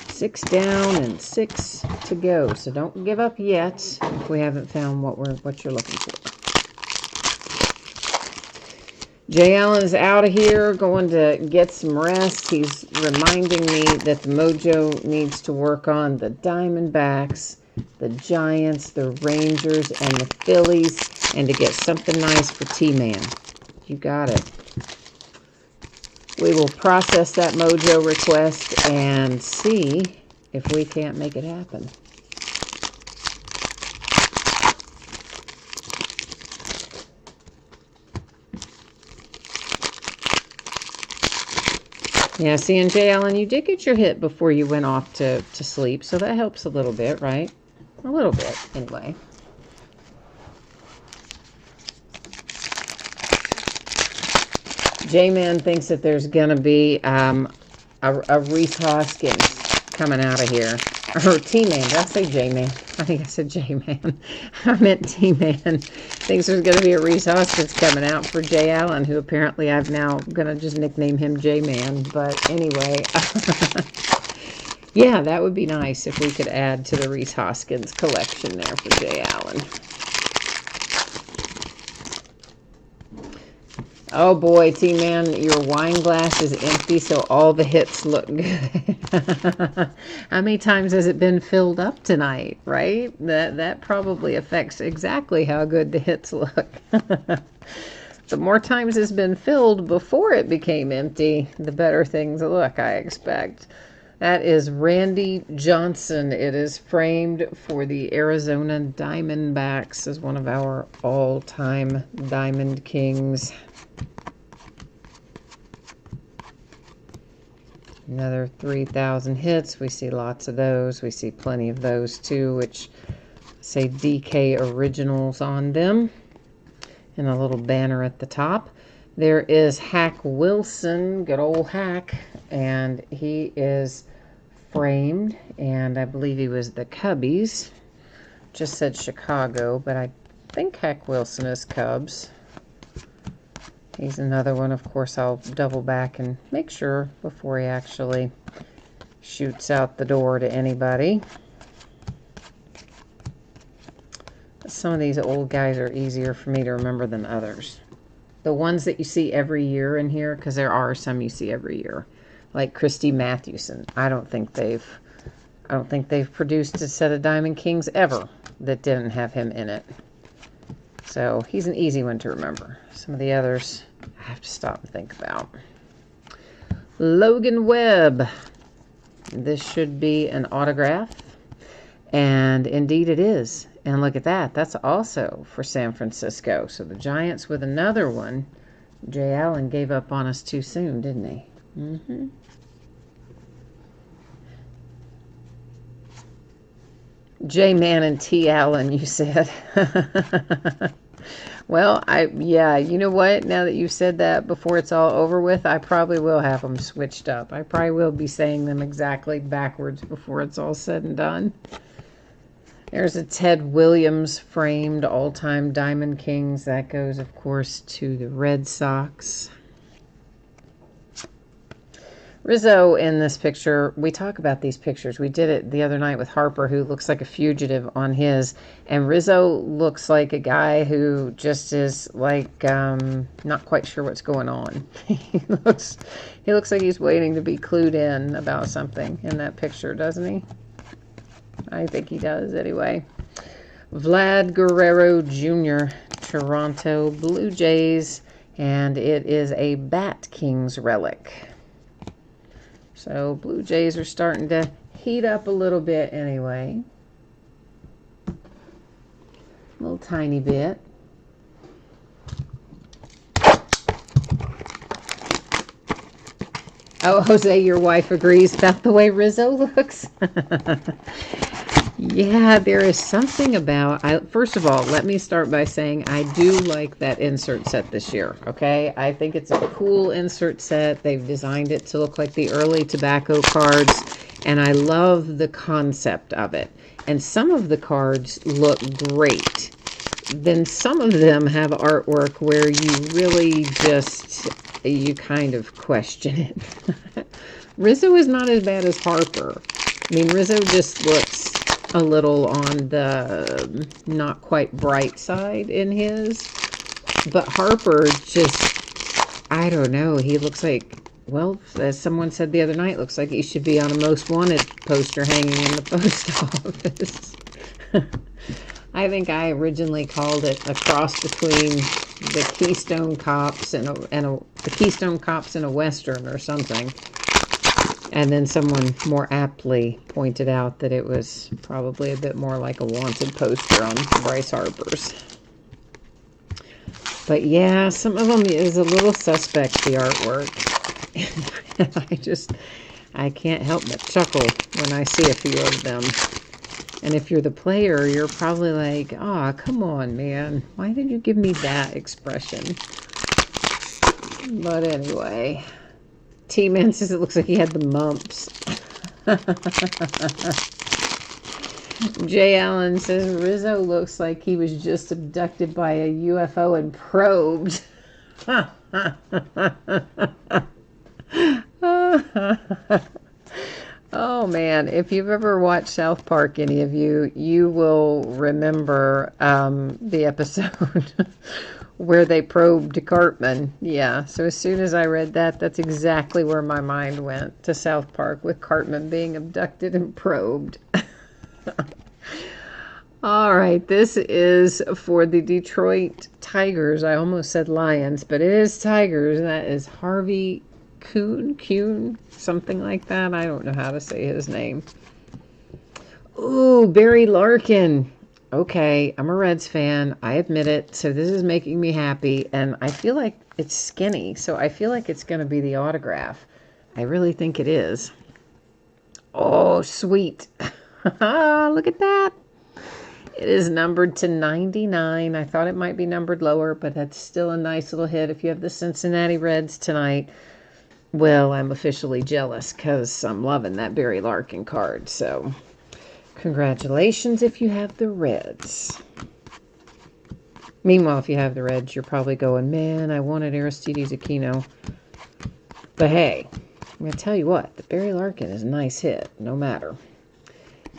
6 down and 6 to go. So don't give up yet if we haven't found what you're looking for. Jay Allen is out of here, going to get some rest. He's reminding me that the Mojo needs to work on the Diamondbacks, the Giants, the Rangers, and the Phillies, and to get something nice for T-Man. You got it. We will process that Mojo request and see if we can't make it happen. Yeah, see, and Jay Allen, you did get your hit before you went off to sleep, so that helps a little bit, right? A little bit, anyway. J-Man thinks that there's going to be a Reese Hoskins coming out of here. Or T-Man. Did I say J-Man? I think I said J-Man. I meant T-Man. Thinks there's going to be a Reese Hoskins coming out for Jay Allen, who apparently I've now going to just nickname him J-Man. But anyway, yeah, that would be nice if we could add to the Reese Hoskins collection there for Jay Allen. Oh boy, T-Man, your wine glass is empty, so all the hits look good. How many times has it been filled up tonight, right? That probably affects exactly how good the hits look. The more times it's been filled before it became empty, the better things look, I expect. That is Randy Johnson. It is framed for the Arizona Diamondbacks as one of our all-time Diamond Kings. Another 3,000 hits. We see lots of those. We see plenty of those too, which say DK Originals on them. And a little banner at the top. There is Hack Wilson, good old Hack, and he is framed, and I believe he was the Cubbies. Just said Chicago, but I think Hack Wilson is Cubs. He's another one. Of course, I'll double back and make sure before he actually shoots out the door to anybody. Some of these old guys are easier for me to remember than others. The ones that you see every year in here, because there are some you see every year, like Christy Mathewson. I don't think they've produced a set of Diamond Kings ever that didn't have him in it. So he's an easy one to remember. Some of the others I have to stop and think about. Logan Webb. This should be an autograph. And indeed it is. And look at that. That's also for San Francisco. So the Giants with another one. Jay Allen gave up on us too soon, didn't he? Mm-hmm. J-Man and T. Allen, you said. Well, yeah, you know what? Now that you've said that, before it's all over with, I probably will have them switched up. I probably will be saying them exactly backwards before it's all said and done. There's a Ted Williams framed all-time Diamond Kings. That goes, of course, to the Red Sox. Rizzo in this picture, we talk about these pictures. We did it the other night with Harper, who looks like a fugitive on his. And Rizzo looks like a guy who just is like not quite sure what's going on. he looks like he's waiting to be clued in about something in that picture, doesn't he? I think he does anyway. Vlad Guerrero Jr., Toronto Blue Jays, and it is a Bat Kings relic. So Blue Jays are starting to heat up a little bit anyway. A little tiny bit. Oh, Jose, your wife agrees about the way Rizzo looks. Yeah, there is something about, first of all, let me start by saying I do like that insert set this year, okay? I think it's a cool insert set. They've designed it to look like the early tobacco cards, and I love the concept of it. And some of the cards look great. Then some of them have artwork where you really just, you kind of question it. Rizzo is not as bad as Harper. I mean, Rizzo just looks a little on the not quite bright side in his, but Harper just, I don't know, he looks like, well, as someone said the other night, looks like he should be on a most wanted poster hanging in the post office. I think I originally called it a cross between the Keystone Cops and the Keystone Cops and a Western or something. And then someone more aptly pointed out that it was probably a bit more like a wanted poster on Bryce Harper's. But yeah, some of them is a little suspect, the artwork. I can't help but chuckle when I see a few of them. And if you're the player, you're probably like, "Aw, come on, man. Why did you give me that expression?" But anyway, T-Man says it looks like he had the mumps. Jay Allen says Rizzo looks like he was just abducted by a UFO and probed. Oh man, if you've ever watched South Park, any of you, you will remember the episode where they probed Cartman. Yeah, so as soon as I read that, that's exactly where my mind went, to South Park, with Cartman being abducted and probed. All right, this is for the Detroit Tigers. I almost said Lions, but it is Tigers, and that is Harvey Kuhn, something like that. I don't know how to say his name. Ooh, Barry Larkin. Okay, I'm a Reds fan. I admit it. So this is making me happy, and I feel like it's skinny, so I feel like it's going to be the autograph. I really think it is. Oh, sweet. Look at that. It is numbered to 99. I thought it might be numbered lower, but that's still a nice little hit if you have the Cincinnati Reds tonight. Well, I'm officially jealous because I'm loving that Barry Larkin card. So, congratulations if you have the Reds. Meanwhile, if you have the Reds, you're probably going, man, I wanted Aristides Aquino. But hey, I'm going to tell you what, the Barry Larkin is a nice hit, no matter.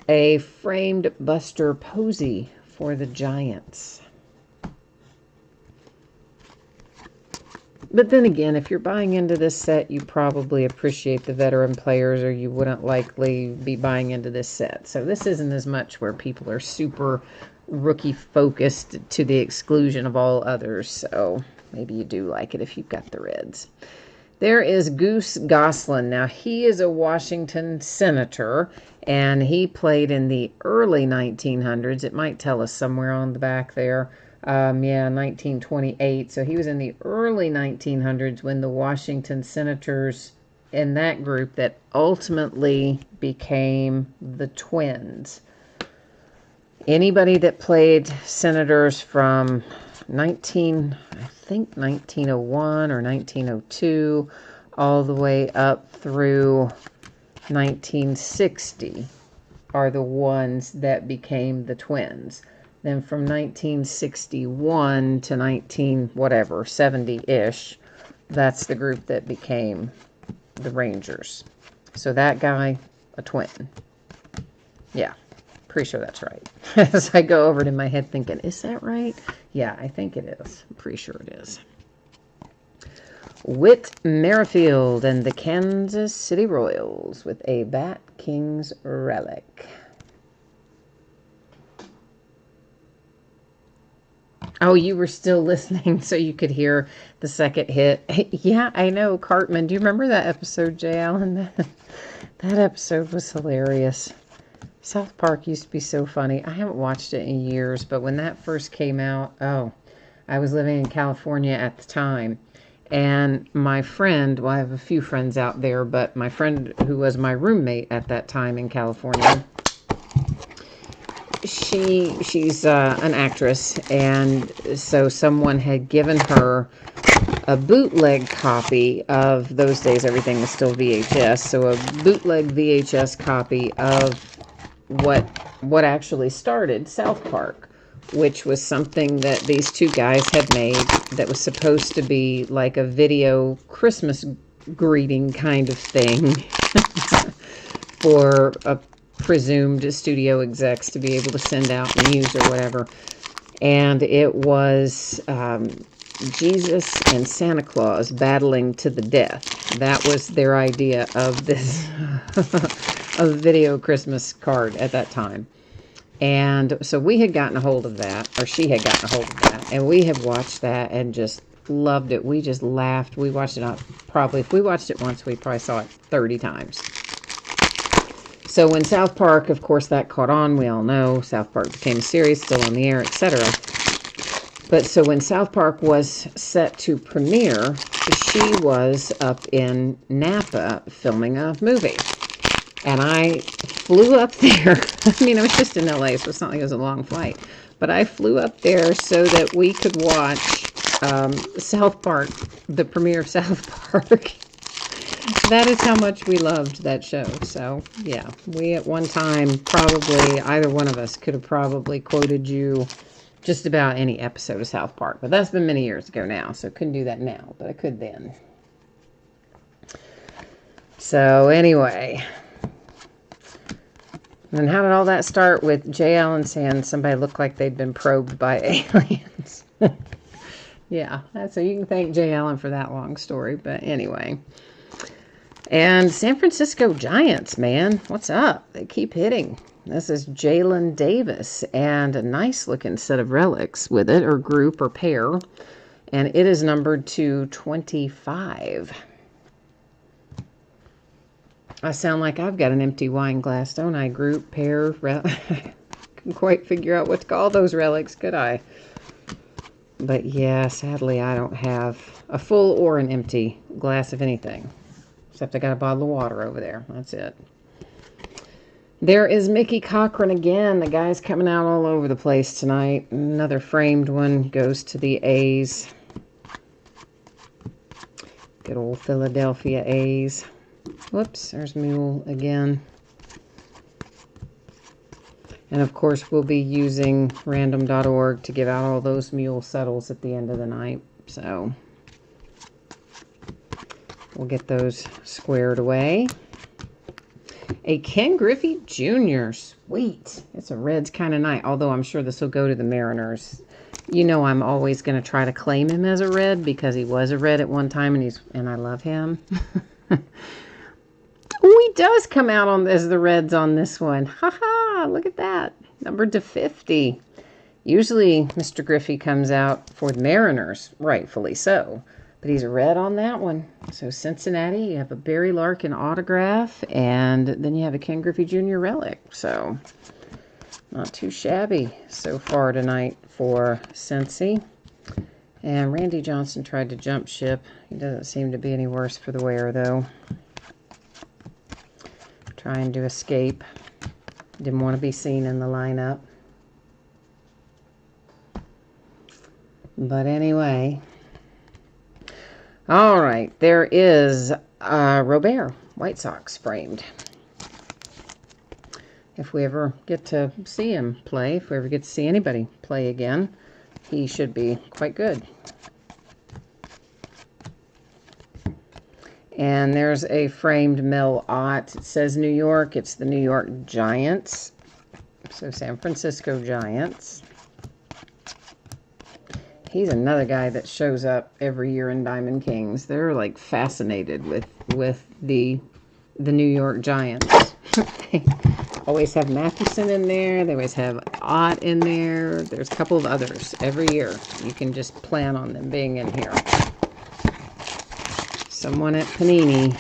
A framed Buster Posey for the Giants. But then again, if you're buying into this set, you probably appreciate the veteran players, or you wouldn't likely be buying into this set. So this isn't as much where people are super rookie focused to the exclusion of all others. So maybe you do like it if you've got the Reds. There is Goose Goslin. Now, he is a Washington Senator, and he played in the early 1900s. It might tell us somewhere on the back there. Yeah, 1928. So he was in the early 1900s when the Washington Senators, in that group that ultimately became the Twins. Anybody that played Senators from 1901 or 1902 all the way up through 1960 are the ones that became the Twins. Then from 1961 to 70-ish, that's the group that became the Rangers. So that guy, a twin. Yeah, pretty sure that's right. As I go over it in my head thinking, is that right? Yeah, I think it is. I'm pretty sure it is. Whit Merrifield and the Kansas City Royals with a Bat Kings relic. Oh, you were still listening so you could hear the second hit. Yeah, I know, Cartman. Do you remember that episode, Jay Allen? That episode was hilarious. South Park used to be so funny. I haven't watched it in years, but when that first came out, oh, I was living in California at the time. And my friend, well, I have a few friends out there, but my friend who was my roommate at that time in California, she's an actress, and so someone had given her a bootleg copy of, those days everything was still VHS, so a bootleg VHS copy of what actually started South Park, which was something that these two guys had made that was supposed to be like a video Christmas greeting kind of thing for a presumed studio execs to be able to send out news or whatever. And it was Jesus and Santa Claus battling to the death. That was their idea of this a video Christmas card at that time. And so we had gotten a hold of that, or she had gotten a hold of that, and we had watched that and just loved it. We just laughed. We watched it probably, if we watched it once, we probably saw it 30 times. So when South Park, of course, that caught on, we all know, South Park became a series, still on the air, etc. But so when South Park was set to premiere, she was up in Napa filming a movie. And I flew up there. I mean, I was just in LA, so it's not like it was a long flight. But I flew up there so that we could watch South Park, the premiere of South Park. That is how much we loved that show. So, yeah, we at one time, probably, either one of us could have probably quoted you just about any episode of South Park. But that's been many years ago now, so couldn't do that now, but I could then. So, anyway. And how did all that start with Jay Allen saying somebody looked like they'd been probed by aliens? Yeah, so you can thank Jay Allen for that long story, but anyway. And San Francisco Giants, man, what's up? They keep hitting. This is Jalen Davis, and a nice looking set of relics with it, or group, or pair. And it is numbered to 25. I sound like I've got an empty wine glass, don't I? Group, pair, couldn't quite figure out what to call those relics, could I? But yeah, sadly, I don't have a full or an empty glass of anything. Except I got a bottle of water over there. That's it. There is Mickey Cochran again. The guy's coming out all over the place tonight. Another framed one goes to the A's. Good old Philadelphia A's. Whoops, there's Mule again. And of course, we'll be using random.org to give out all those Mule settles at the end of the night. So we'll get those squared away. A Ken Griffey Jr. Sweet. It's a Reds kind of night, although I'm sure this will go to the Mariners. You know I'm always going to try to claim him as a Red because he was a Red at one time, and I love him. Oh, he does come out as the Reds on this one. Ha-ha, look at that. Numbered to 50. Usually Mr. Griffey comes out for the Mariners, rightfully so. But he's a Red on that one. So Cincinnati, you have a Barry Larkin autograph, and then you have a Ken Griffey Jr. relic. So not too shabby so far tonight for Cincy. And Randy Johnson tried to jump ship. He doesn't seem to be any worse for the wear, though. Trying to escape. Didn't want to be seen in the lineup. But anyway. All right. There is Robert, White Sox framed. If we ever get to see him play, if we ever get to see anybody play again, he should be quite good. And there's a framed Mel Ott. It says New York. It's the New York Giants. So San Francisco Giants. He's another guy that shows up every year in Diamond Kings. They're like fascinated with the New York Giants. They always have Matheson in there. They always have Ott in there. There's a couple of others every year. You can just plan on them being in here. Someone at Panini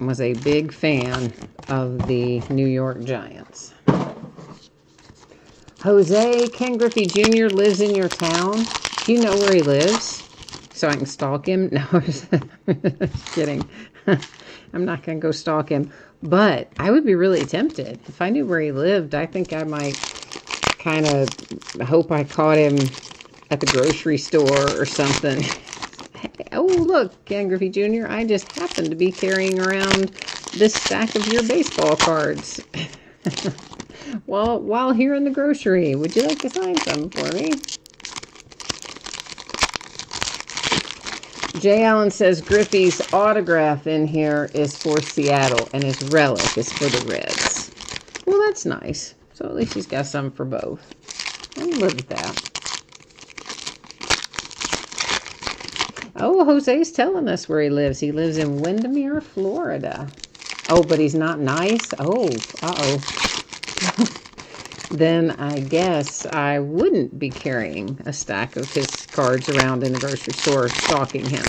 was a big fan of the New York Giants. Jose, Ken Griffey Jr. lives in your town. Do you know where he lives? So I can stalk him? No, I'm just kidding. I'm not going to go stalk him. But I would be really tempted. If I knew where he lived, I think I might kind of hope I caught him at the grocery store or something. Oh, look, Ken Griffey Jr., I just happened to be carrying around this stack of your baseball cards. While here in the grocery, would you like to sign some for me? Jay Allen says Griffey's autograph in here is for Seattle and his relic is for the Reds. Well, that's nice. So at least he's got some for both. I can live with that. Oh, Jose's telling us where he lives. He lives in Windermere, Florida. Oh, but he's not nice? Oh, uh-oh. Then I guess I wouldn't be carrying a stack of his cards around in the grocery store stalking him.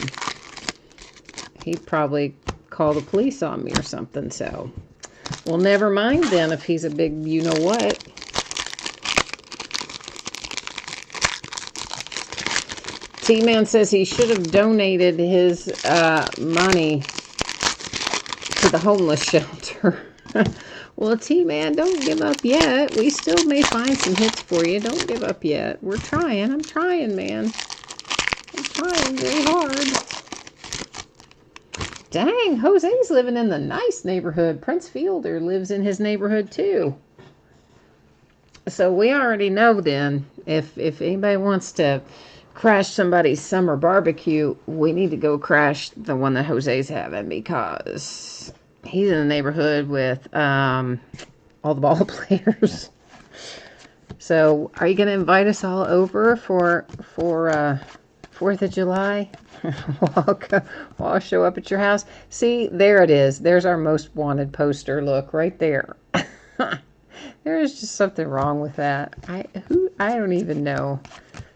He'd probably call the police on me or something, so. Well, never mind then if he's a big you-know-what. T-Man says he should have donated his money to the homeless shelter. Well, T-Man, don't give up yet. We still may find some hits for you. Don't give up yet. We're trying. I'm trying, man. I'm trying very hard. Dang, Jose's living in the nice neighborhood. Prince Fielder lives in his neighborhood, too. So we already know, then, if anybody wants to crash somebody's summer barbecue, we need to go crash the one that Jose's having because he's in the neighborhood with all the ball players. So, are you going to invite us all over for 4th of July? I'll show up at your house. See, there it is. There's our most wanted poster. Look, right there. There is just something wrong with that. I don't even know.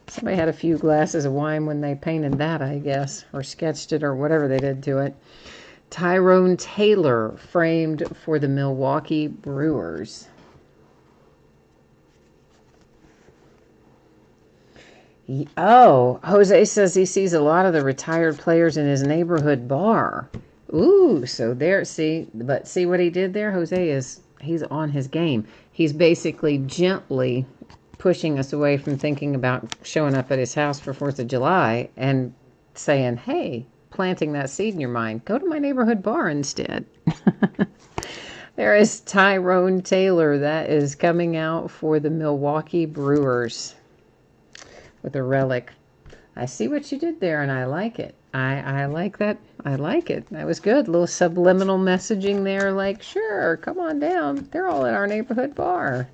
Somebody had a few glasses of wine when they painted that, I guess, or sketched it, or whatever they did to it. Tyrone Taylor, framed for the Milwaukee Brewers. Oh, Jose says he sees a lot of the retired players in his neighborhood bar. Ooh, so there, see what he did there? He's on his game. He's basically gently pushing us away from thinking about showing up at his house for 4th of July and saying, hey, planting that seed in your mind, go to my neighborhood bar instead. There is Tyrone Taylor. That is coming out for the Milwaukee Brewers with a relic. I see what you did there, and I like it. I like that. I like it. That was good. A little subliminal messaging there, like, sure, come on down. They're all at our neighborhood bar.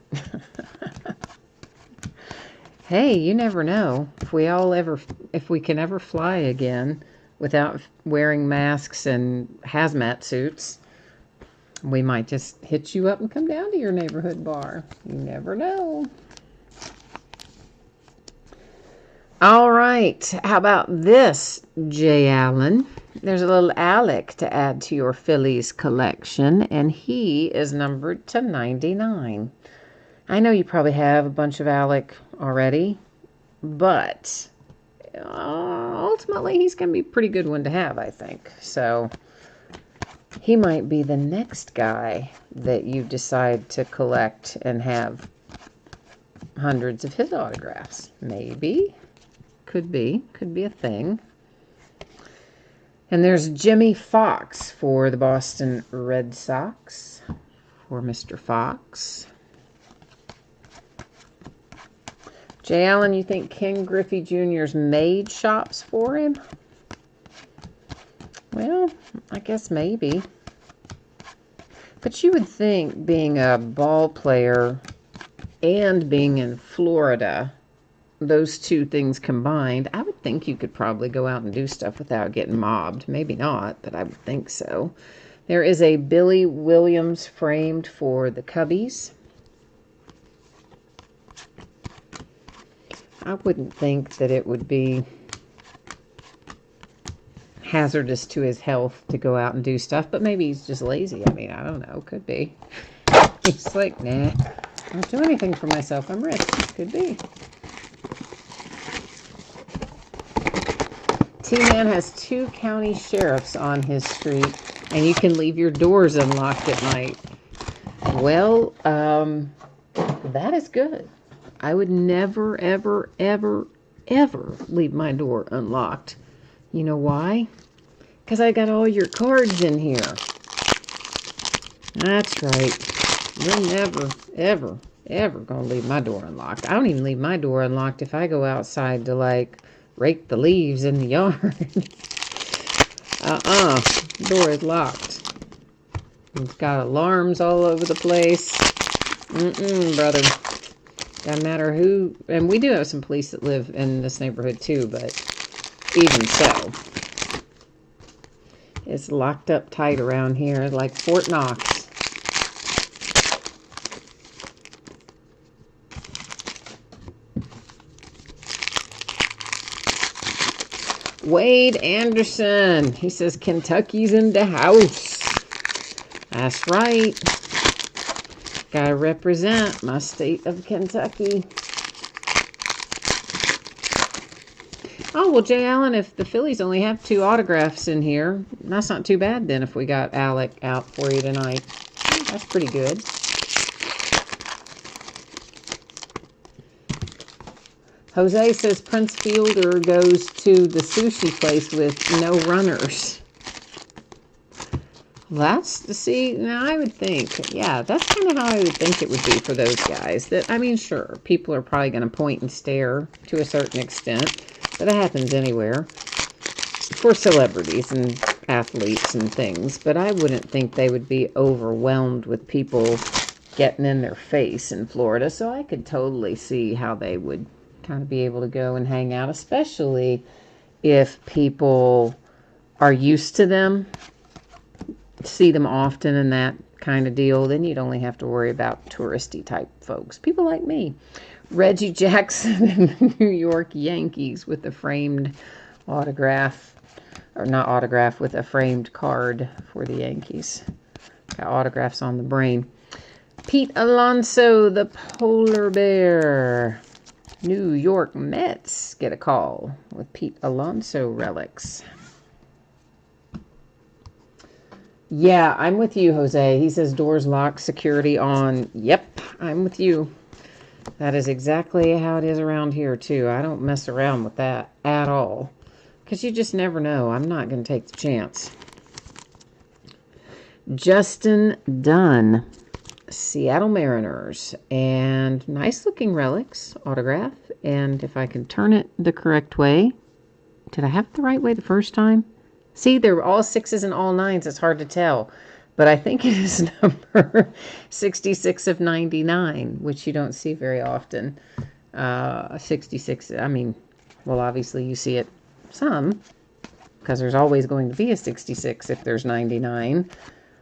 Hey, you never know. If we can ever fly again without wearing masks and hazmat suits, we might just hit you up and come down to your neighborhood bar. You never know. All right. How about this, Jay Allen? There's a little Alec to add to your Phillies collection, and he is numbered to 99. I know you probably have a bunch of Alec already, but ultimately he's going to be a pretty good one to have, I think. So he might be the next guy that you decide to collect and have hundreds of his autographs. Maybe. Could be a thing. And there's Jimmy Fox for the Boston Red Sox, for Mr. Fox. Jay Allen, you think Ken Griffey Jr.'s maid shops for him? Well, I guess maybe. But you would think, being a ball player and being in Florida, those two things combined, I would think you could probably go out and do stuff without getting mobbed. Maybe not, but I would think so. There is a Billy Williams framed for the Cubbies. I wouldn't think that it would be hazardous to his health to go out and do stuff, but maybe he's just lazy. I mean, I don't know. Could be. He's like, nah, I don't do anything for myself. I'm rich. Could be. T-Man has 2 county sheriffs on his street, and you can leave your doors unlocked at night. Well, that is good. I would never, ever, ever, ever leave my door unlocked. You know why? Because I got all your cards in here. That's right. You're never, ever, ever going to leave my door unlocked. I don't even leave my door unlocked if I go outside to, like, rake the leaves in the yard. Door is locked. It's got alarms all over the place. Brother. Doesn't matter who. And we do have some police that live in this neighborhood too, but even so, it's locked up tight around here like Fort Knox. Wade Anderson. He says Kentucky's in the house. That's right. Gotta represent my state of Kentucky. Oh, well, Jay Allen, if the Phillies only have 2 autographs in here, that's not too bad then if we got Alec out for you tonight. That's pretty good. Jose says Prince Fielder goes to the sushi place with no runners. Now I would think, yeah, that's kind of how I would think it would be for those guys. That, I mean, sure, people are probably going to point and stare to a certain extent, but that happens anywhere for celebrities and athletes and things. But I wouldn't think they would be overwhelmed with people getting in their face in Florida. So I could totally see how they would kind of be able to go and hang out, especially if people are used to them, see them often and that kind of deal. Then you'd only have to worry about touristy type folks, people like me. Reggie Jackson and the New York Yankees with a framed autograph, or not autograph, with a framed card for the Yankees. Got autographs on the brain. Pete Alonso, the polar bear. New York Mets get a call with Pete Alonso relics. Yeah, I'm with you, Jose. He says doors locked, security on. Yep, I'm with you. That is exactly how it is around here, too. I don't mess around with that at all. Because you just never know. I'm not going to take the chance. Justin Dunn, Seattle Mariners. And nice looking relics, autograph. And if I can turn it the correct way. Did I have it the right way the first time? See, they're all 6s and all 9s. It's hard to tell. But I think it is number 66 of 99, which you don't see very often. 66, I mean, well, obviously you see it some, because there's always going to be a 66 if there's 99.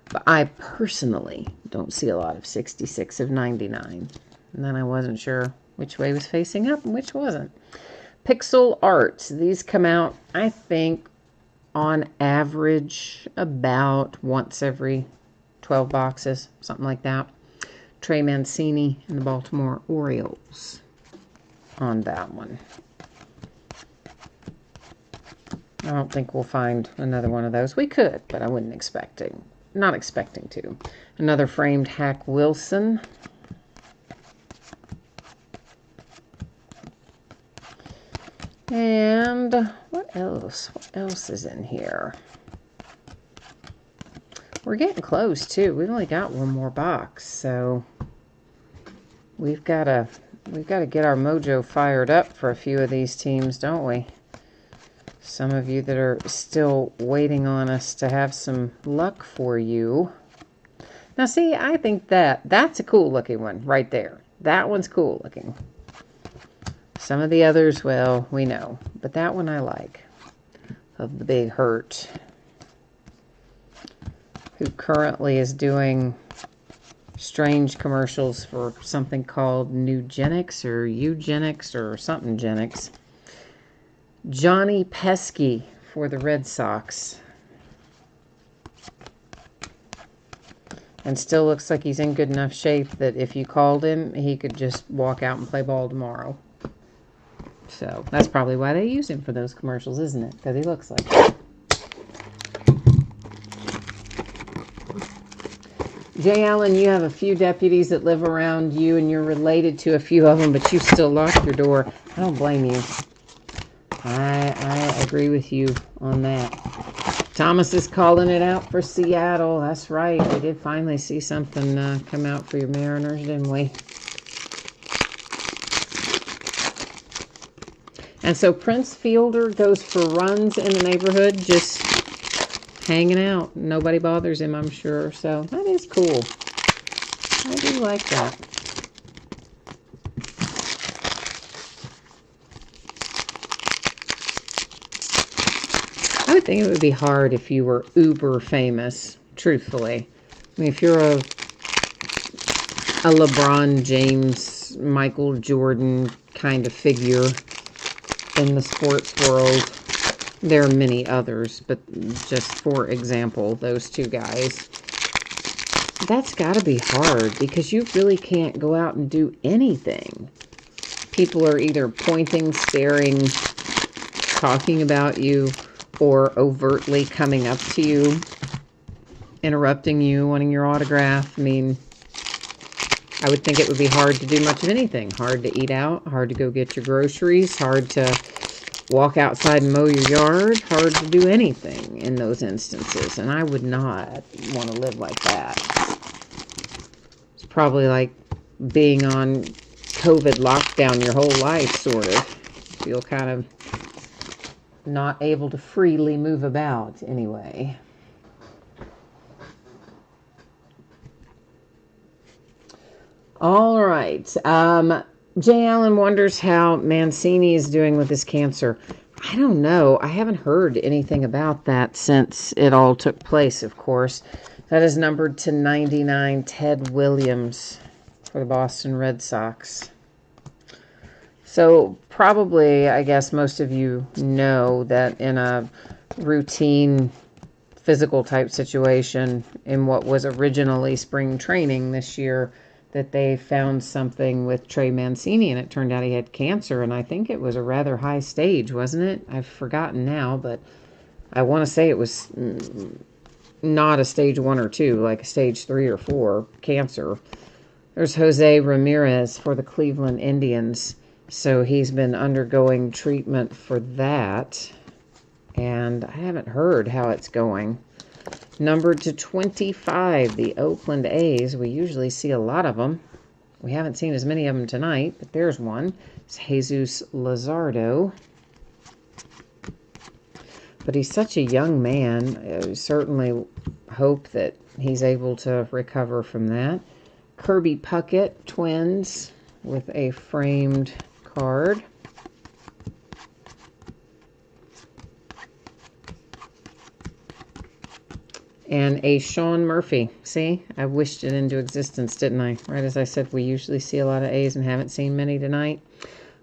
But I personally don't see a lot of 66 of 99. And then I wasn't sure which way was facing up and which wasn't. Pixel Arts. These come out, I think, on average about once every 12 boxes, something like that. Trey Mancini and the Baltimore Orioles on that one. I don't think we'll find another one of those. We could, but I wouldn't not expecting to. Another framed Hack Wilson. And what else? What else is in here? We're getting close too. We've only got one more box, so we've got to get our mojo fired up for a few of these teams, don't we? Some of you that are still waiting on us to have some luck for you. Now see, I think that's a cool looking one right there. That one's cool looking. Some of the others, well, we know. But that one I like. Of the Big Hurt. Who currently is doing strange commercials for something called Nugenics or Eugenics or something Genics. Johnny Pesky for the Red Sox. And still looks like he's in good enough shape that if you called him, he could just walk out and play ball tomorrow. So that's probably why they use him for those commercials, isn't it? Because he looks like it. Jay Allen, you have a few deputies that live around you and you're related to a few of them, but you still lock your door. I don't blame you. I agree with you on that. Thomas is calling it out for Seattle. That's right. We did finally see something come out for your Mariners, didn't we? And so Prince Fielder goes for runs in the neighborhood, just hanging out. Nobody bothers him, I'm sure. So that is cool. I do like that. I would think it would be hard if you were uber famous, truthfully. I mean, if you're a LeBron James, Michael Jordan kind of figure in the sports world, there are many others, but just for example, those two guys, that's got to be hard because you really can't go out and do anything. People are either pointing, staring, talking about you, or overtly coming up to you, interrupting you, wanting your autograph. I mean, I would think it would be hard to do much of anything. Hard to eat out, hard to go get your groceries, hard to walk outside and mow your yard, hard to do anything in those instances. And I would not want to live like that. It's probably like being on COVID lockdown your whole life, sort of. Feel kind of not able to freely move about anyway. All right. Jay Allen wonders how Mancini is doing with his cancer. I don't know. I haven't heard anything about that since it all took place, of course. That is numbered to 99, Ted Williams for the Boston Red Sox. So probably, I guess most of you know that in a routine physical type situation in what was originally spring training this year, that they found something with Trey Mancini, and it turned out he had cancer, and I think it was a rather high stage, wasn't it? I've forgotten now, but I want to say it was not a stage 1 or 2, like a stage 3 or 4 cancer. There's Jose Ramirez for the Cleveland Indians. So he's been undergoing treatment for that. And I haven't heard how it's going. Numbered to 25, the Oakland A's. We usually see a lot of them. We haven't seen as many of them tonight, but there's one. It's Jesus Luzardo. But he's such a young man. I certainly hope that he's able to recover from that. Kirby Puckett, Twins, with a framed card. And a Sean Murphy. See, I wished it into existence, didn't I? Right as I said, we usually see a lot of A's and haven't seen many tonight.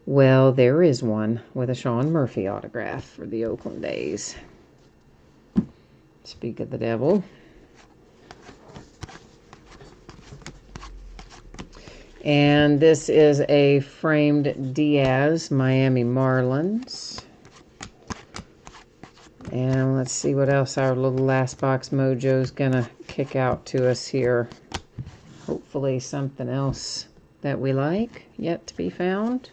Well, there is one with a Sean Murphy autograph for the Oakland A's. Speak of the devil. And this is a framed Diaz, Miami Marlins. And let's see what else our little last box mojo's gonna kick out to us here. Hopefully something else that we like, yet to be found.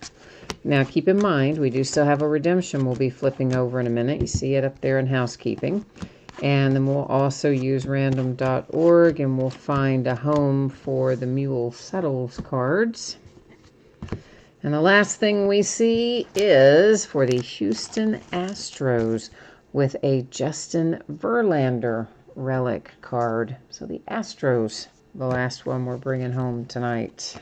Now keep in mind, we do still have a redemption we'll be flipping over in a minute. You see it up there in housekeeping. And then we'll also use random.org, and we'll find a home for the Mule Settles cards. And the last thing we see is for the Houston Astros with a Justin Verlander relic card. So the Astros, the last one we're bringing home tonight.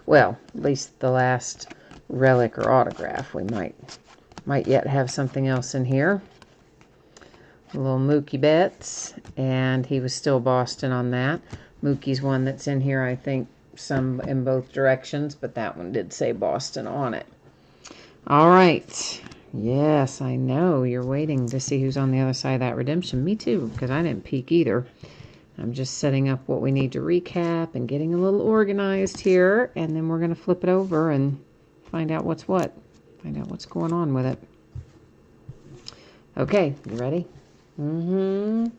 Well, at least the last relic or autograph. We might yet have something else in here. A little Mookie Betts, and he was still Boston on that. Mookie's one that's in here, I think, some in both directions, but that one did say Boston on it. All right. Yes, I know. You're waiting to see who's on the other side of that redemption. Me too, because I didn't peek either. I'm just setting up what we need to recap and getting a little organized here, and then we're going to flip it over and find out what's what. Find out what's going on with it. Okay, you ready? All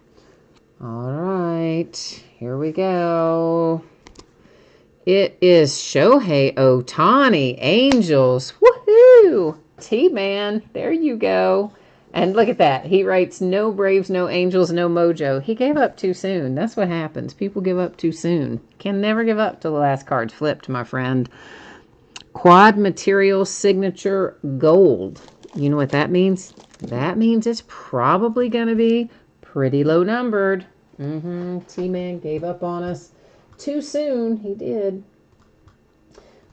right, here we go. It is Shohei Ohtani, Angels. Woohoo! T-Man, there you go. And look at that. He writes, no Braves, no Angels, no Mojo. He gave up too soon. That's what happens. People give up too soon. Can never give up till the last card's flipped, my friend. Quad Material Signature Gold. You know what that means? That means it's probably going to be pretty low numbered. T-Man gave up on us too soon. He did.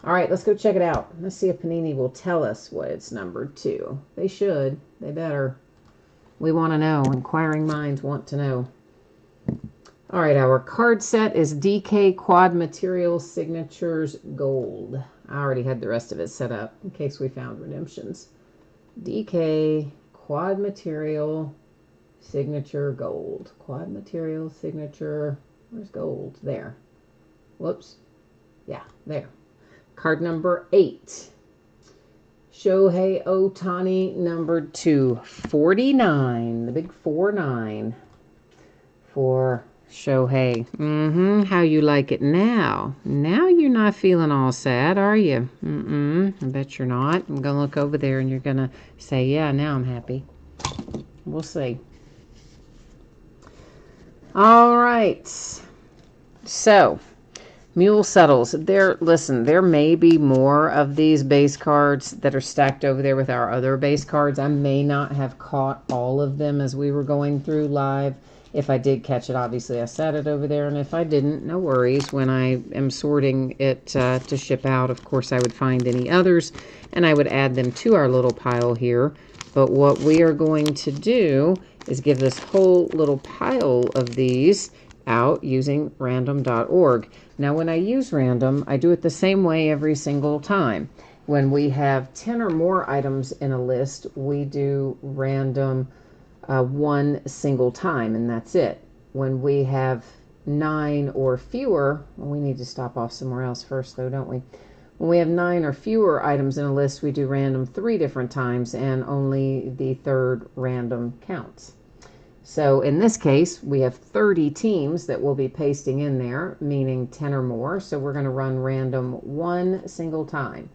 All right, let's go check it out. Let's see if Panini will tell us what it's numbered to. They should. They better. We want to know. Inquiring minds want to know. All right, our card set is DK Quad Material Signatures Gold. I already had the rest of it set up in case we found redemptions. DK Quad Material Signature Gold. Quad Material Signature. Where's gold? There. Whoops. Yeah, there. Card number 8. Shohei Ohtani, numbered to 49. The big 49 for Shohei. How you like it now? Now you're not feeling all sad, are you? I bet you're not. I'm going to look over there and you're going to say, yeah, now I'm happy. We'll see. All right. So, Mule Settles. Listen, there may be more of these base cards that are stacked over there with our other base cards. I may not have caught all of them as we were going through live. If I did catch it, obviously I set it over there. And if I didn't, no worries. When I am sorting it to ship out, of course, I would find any others. And I would add them to our little pile here. But what we are going to do is give this whole little pile of these out using random.org. Now, when I use random, I do it the same way every single time. When we have 10 or more items in a list, we do random one single time, and that's it. When we have 9 or fewer, well, we need to stop off somewhere else first, though, don't we? When we have 9 or fewer items in a list, we do random 3 different times, and only the third random counts. So in this case, we have 30 teams that we'll be pasting in there, meaning 10 or more. So we're going to run random one single time.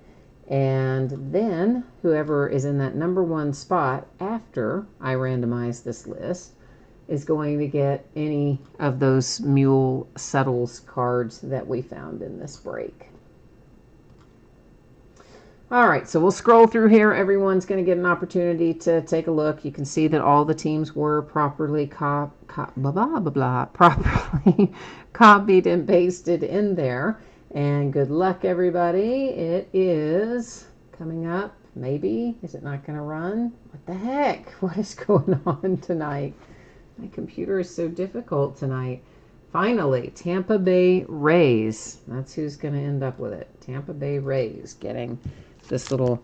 And then whoever is in that number 1 spot after I randomize this list is going to get any of those Mule Settles cards that we found in this break. All right, so we'll scroll through here. Everyone's going to get an opportunity to take a look. You can see that all the teams were properly properly copied and pasted in there. And good luck, everybody. It is coming up. Maybe. Is it not going to run? What the heck? What is going on tonight? My computer is so difficult tonight. Finally, Tampa Bay Rays. That's who's going to end up with it. Tampa Bay Rays getting this little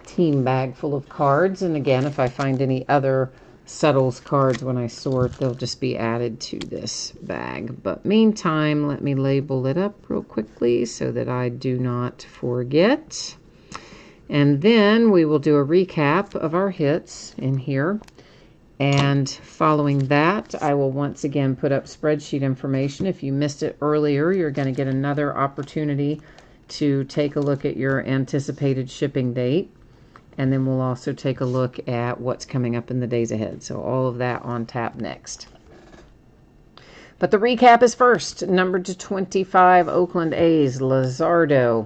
team bag full of cards. And again, if I find any other Settles cards when I sort, they'll just be added to this bag. But meantime, let me label it up real quickly so that I do not forget. And then we will do a recap of our hits in here. And following that, I will once again put up spreadsheet information. If you missed it earlier, you're going to get another opportunity to take a look at your anticipated shipping date. And then we'll also take a look at what's coming up in the days ahead. So all of that on tap next. But the recap is first. Number 25, Oakland A's, Luzardo.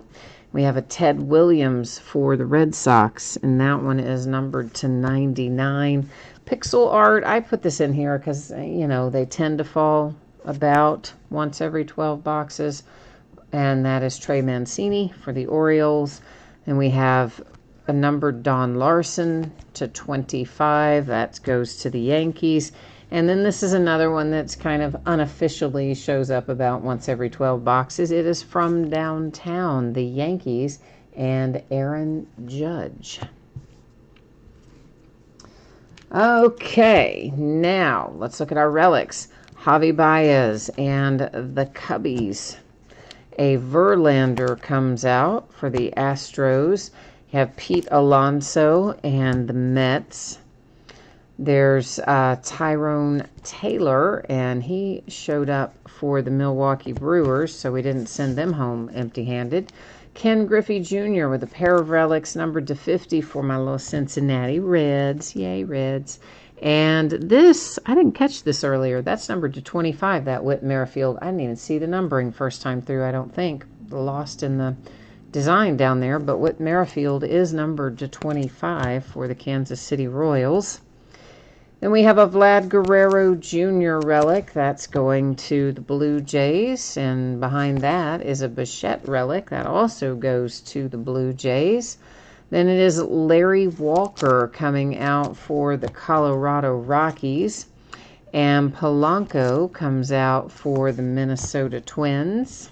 We have a Ted Williams for the Red Sox, and that one is numbered to 99. Pixel art, I put this in here because, you know, they tend to fall about once every 12 boxes. And that is Trey Mancini for the Orioles. And we have a numbered Don Larson to 25. That goes to the Yankees. And then this is another one that's kind of unofficially shows up about once every 12 boxes. It is from downtown, the Yankees, and Aaron Judge. Okay, now let's look at our relics. Javi Baez and the Cubbies. A Verlander comes out for the Astros. You have Pete Alonso and the Mets. There's Tyrone Taylor, and he showed up for the Milwaukee Brewers, so we didn't send them home empty-handed. Ken Griffey Jr. with a pair of relics numbered to 50 for my little Cincinnati Reds. Yay, Reds. And this, I didn't catch this earlier. That's numbered to 25, that Whit Merrifield. I didn't even see the numbering first time through, I don't think. Lost in the design down there, but Whit Merrifield is numbered to 25 for the Kansas City Royals. Then we have a Vlad Guerrero Jr. relic. That's going to the Blue Jays. And behind that is a Bichette relic. That also goes to the Blue Jays. Then it is Larry Walker coming out for the Colorado Rockies. And Polanco comes out for the Minnesota Twins.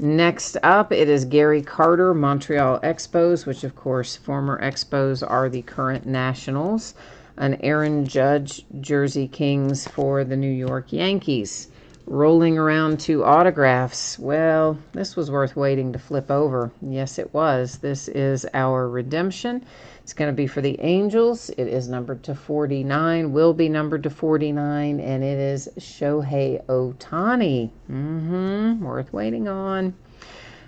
Next up, it is Gary Carter, Montreal Expos, which, of course, former Expos are the current Nationals. An Aaron Judge, Jersey Kings for the New York Yankees. Rolling around to autographs. Well, this was worth waiting to flip over. Yes, it was. This is our redemption. It's going to be for the Angels. It is numbered to 49, will be numbered to 49, and it is Shohei Ohtani. Worth waiting on.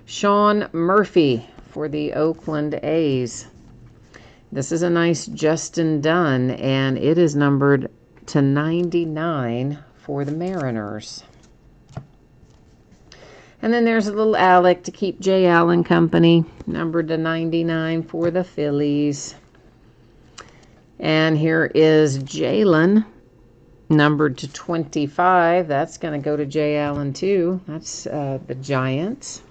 Sean Murphy for the Oakland A's. This is a nice Justin Dunn, and it is numbered to 99 for the Mariners. And then there's a little Alec to keep Jay Allen company, numbered to 99 for the Phillies. And here is Jalen, numbered to 25. That's going to go to Jay Allen too. That's the Giants.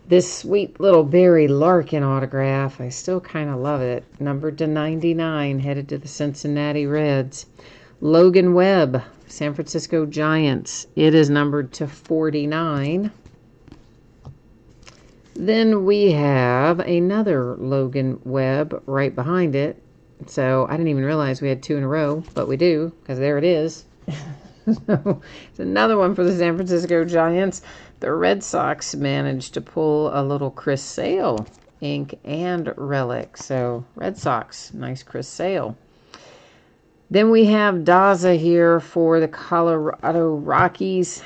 This sweet little Barry Larkin autograph, I still kind of love it. Numbered to 99, headed to the Cincinnati Reds. Logan Webb, San Francisco Giants. It is numbered to 49. Then we have another Logan Webb right behind it. So I didn't even realize we had two in a row, but we do, because there it is. So it's another one for the San Francisco Giants. The Red Sox managed to pull a little Chris Sale ink and relic. So Red Sox, nice Chris Sale. Then we have Daza here for the Colorado Rockies.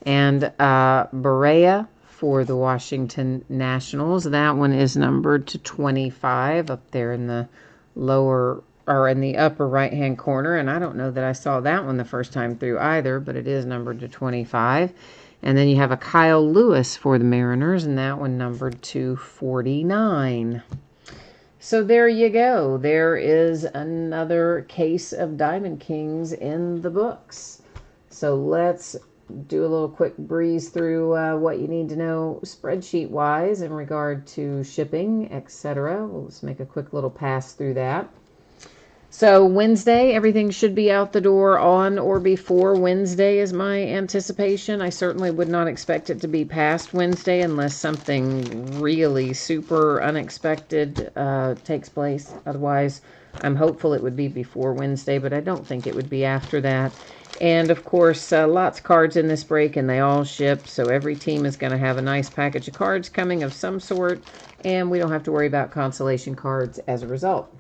And Barea for the Washington Nationals. That one is numbered to 25 up there in the lower, or in the upper right-hand corner. And I don't know that I saw that one the first time through either, but it is numbered to 25. And then you have a Kyle Lewis for the Mariners, and that one numbered to 49. So there you go. There is another case of Diamond Kings in the books. So let's do a little quick breeze through what you need to know spreadsheet-wise in regard to shipping, etc. We'll just make a quick little pass through that. So Wednesday, everything should be out the door on or before Wednesday is my anticipation. I certainly would not expect it to be past Wednesday unless something really super unexpected takes place. Otherwise, I'm hopeful it would be before Wednesday, but I don't think it would be after that. And, of course, lots of cards in this break, and they all ship, so every team is going to have a nice package of cards coming of some sort, and we don't have to worry about consolation cards as a result.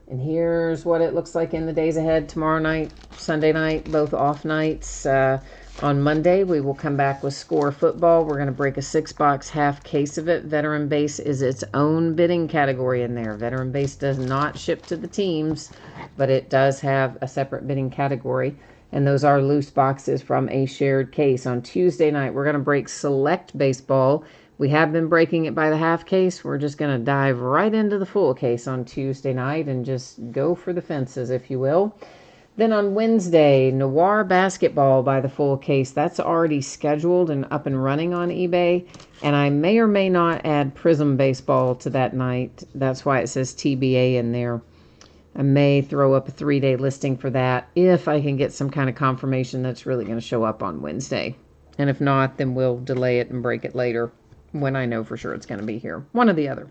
And here's what it looks like in the days ahead. Tomorrow night, Sunday night, both off nights. On Monday, we will come back with Score Football. We're going to break a 6-box half case of it. Veteran Base is its own bidding category in there. Veteran Base does not ship to the teams, but it does have a separate bidding category. And those are loose boxes from a shared case. On Tuesday night, we're going to break select baseball. We have been breaking it by the half case. We're just going to dive right into the full case on Tuesday night and just go for the fences, if you will. Then on Wednesday, Noir Basketball by the full case. That's already scheduled and up and running on eBay. And I may or may not add Prism Baseball to that night. That's why it says TBA in there. I may throw up a 3-day listing for that if I can get some kind of confirmation that's really going to show up on Wednesday. And if not, then we'll delay it and break it later when I know for sure it's going to be here. One or the other.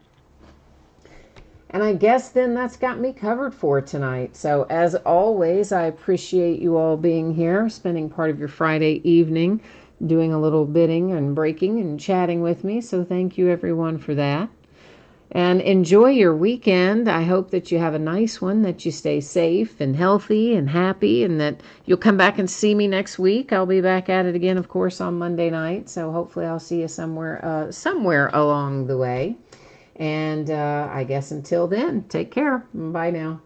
And I guess then that's got me covered for tonight. So as always, I appreciate you all being here, spending part of your Friday evening doing a little bidding and breaking and chatting with me. So thank you everyone for that. And enjoy your weekend. I hope that you have a nice one, that you stay safe and healthy and happy, and that you'll come back and see me next week. I'll be back at it again, of course, on Monday night. So hopefully I'll see you somewhere along the way. And I guess until then, take care. Bye now.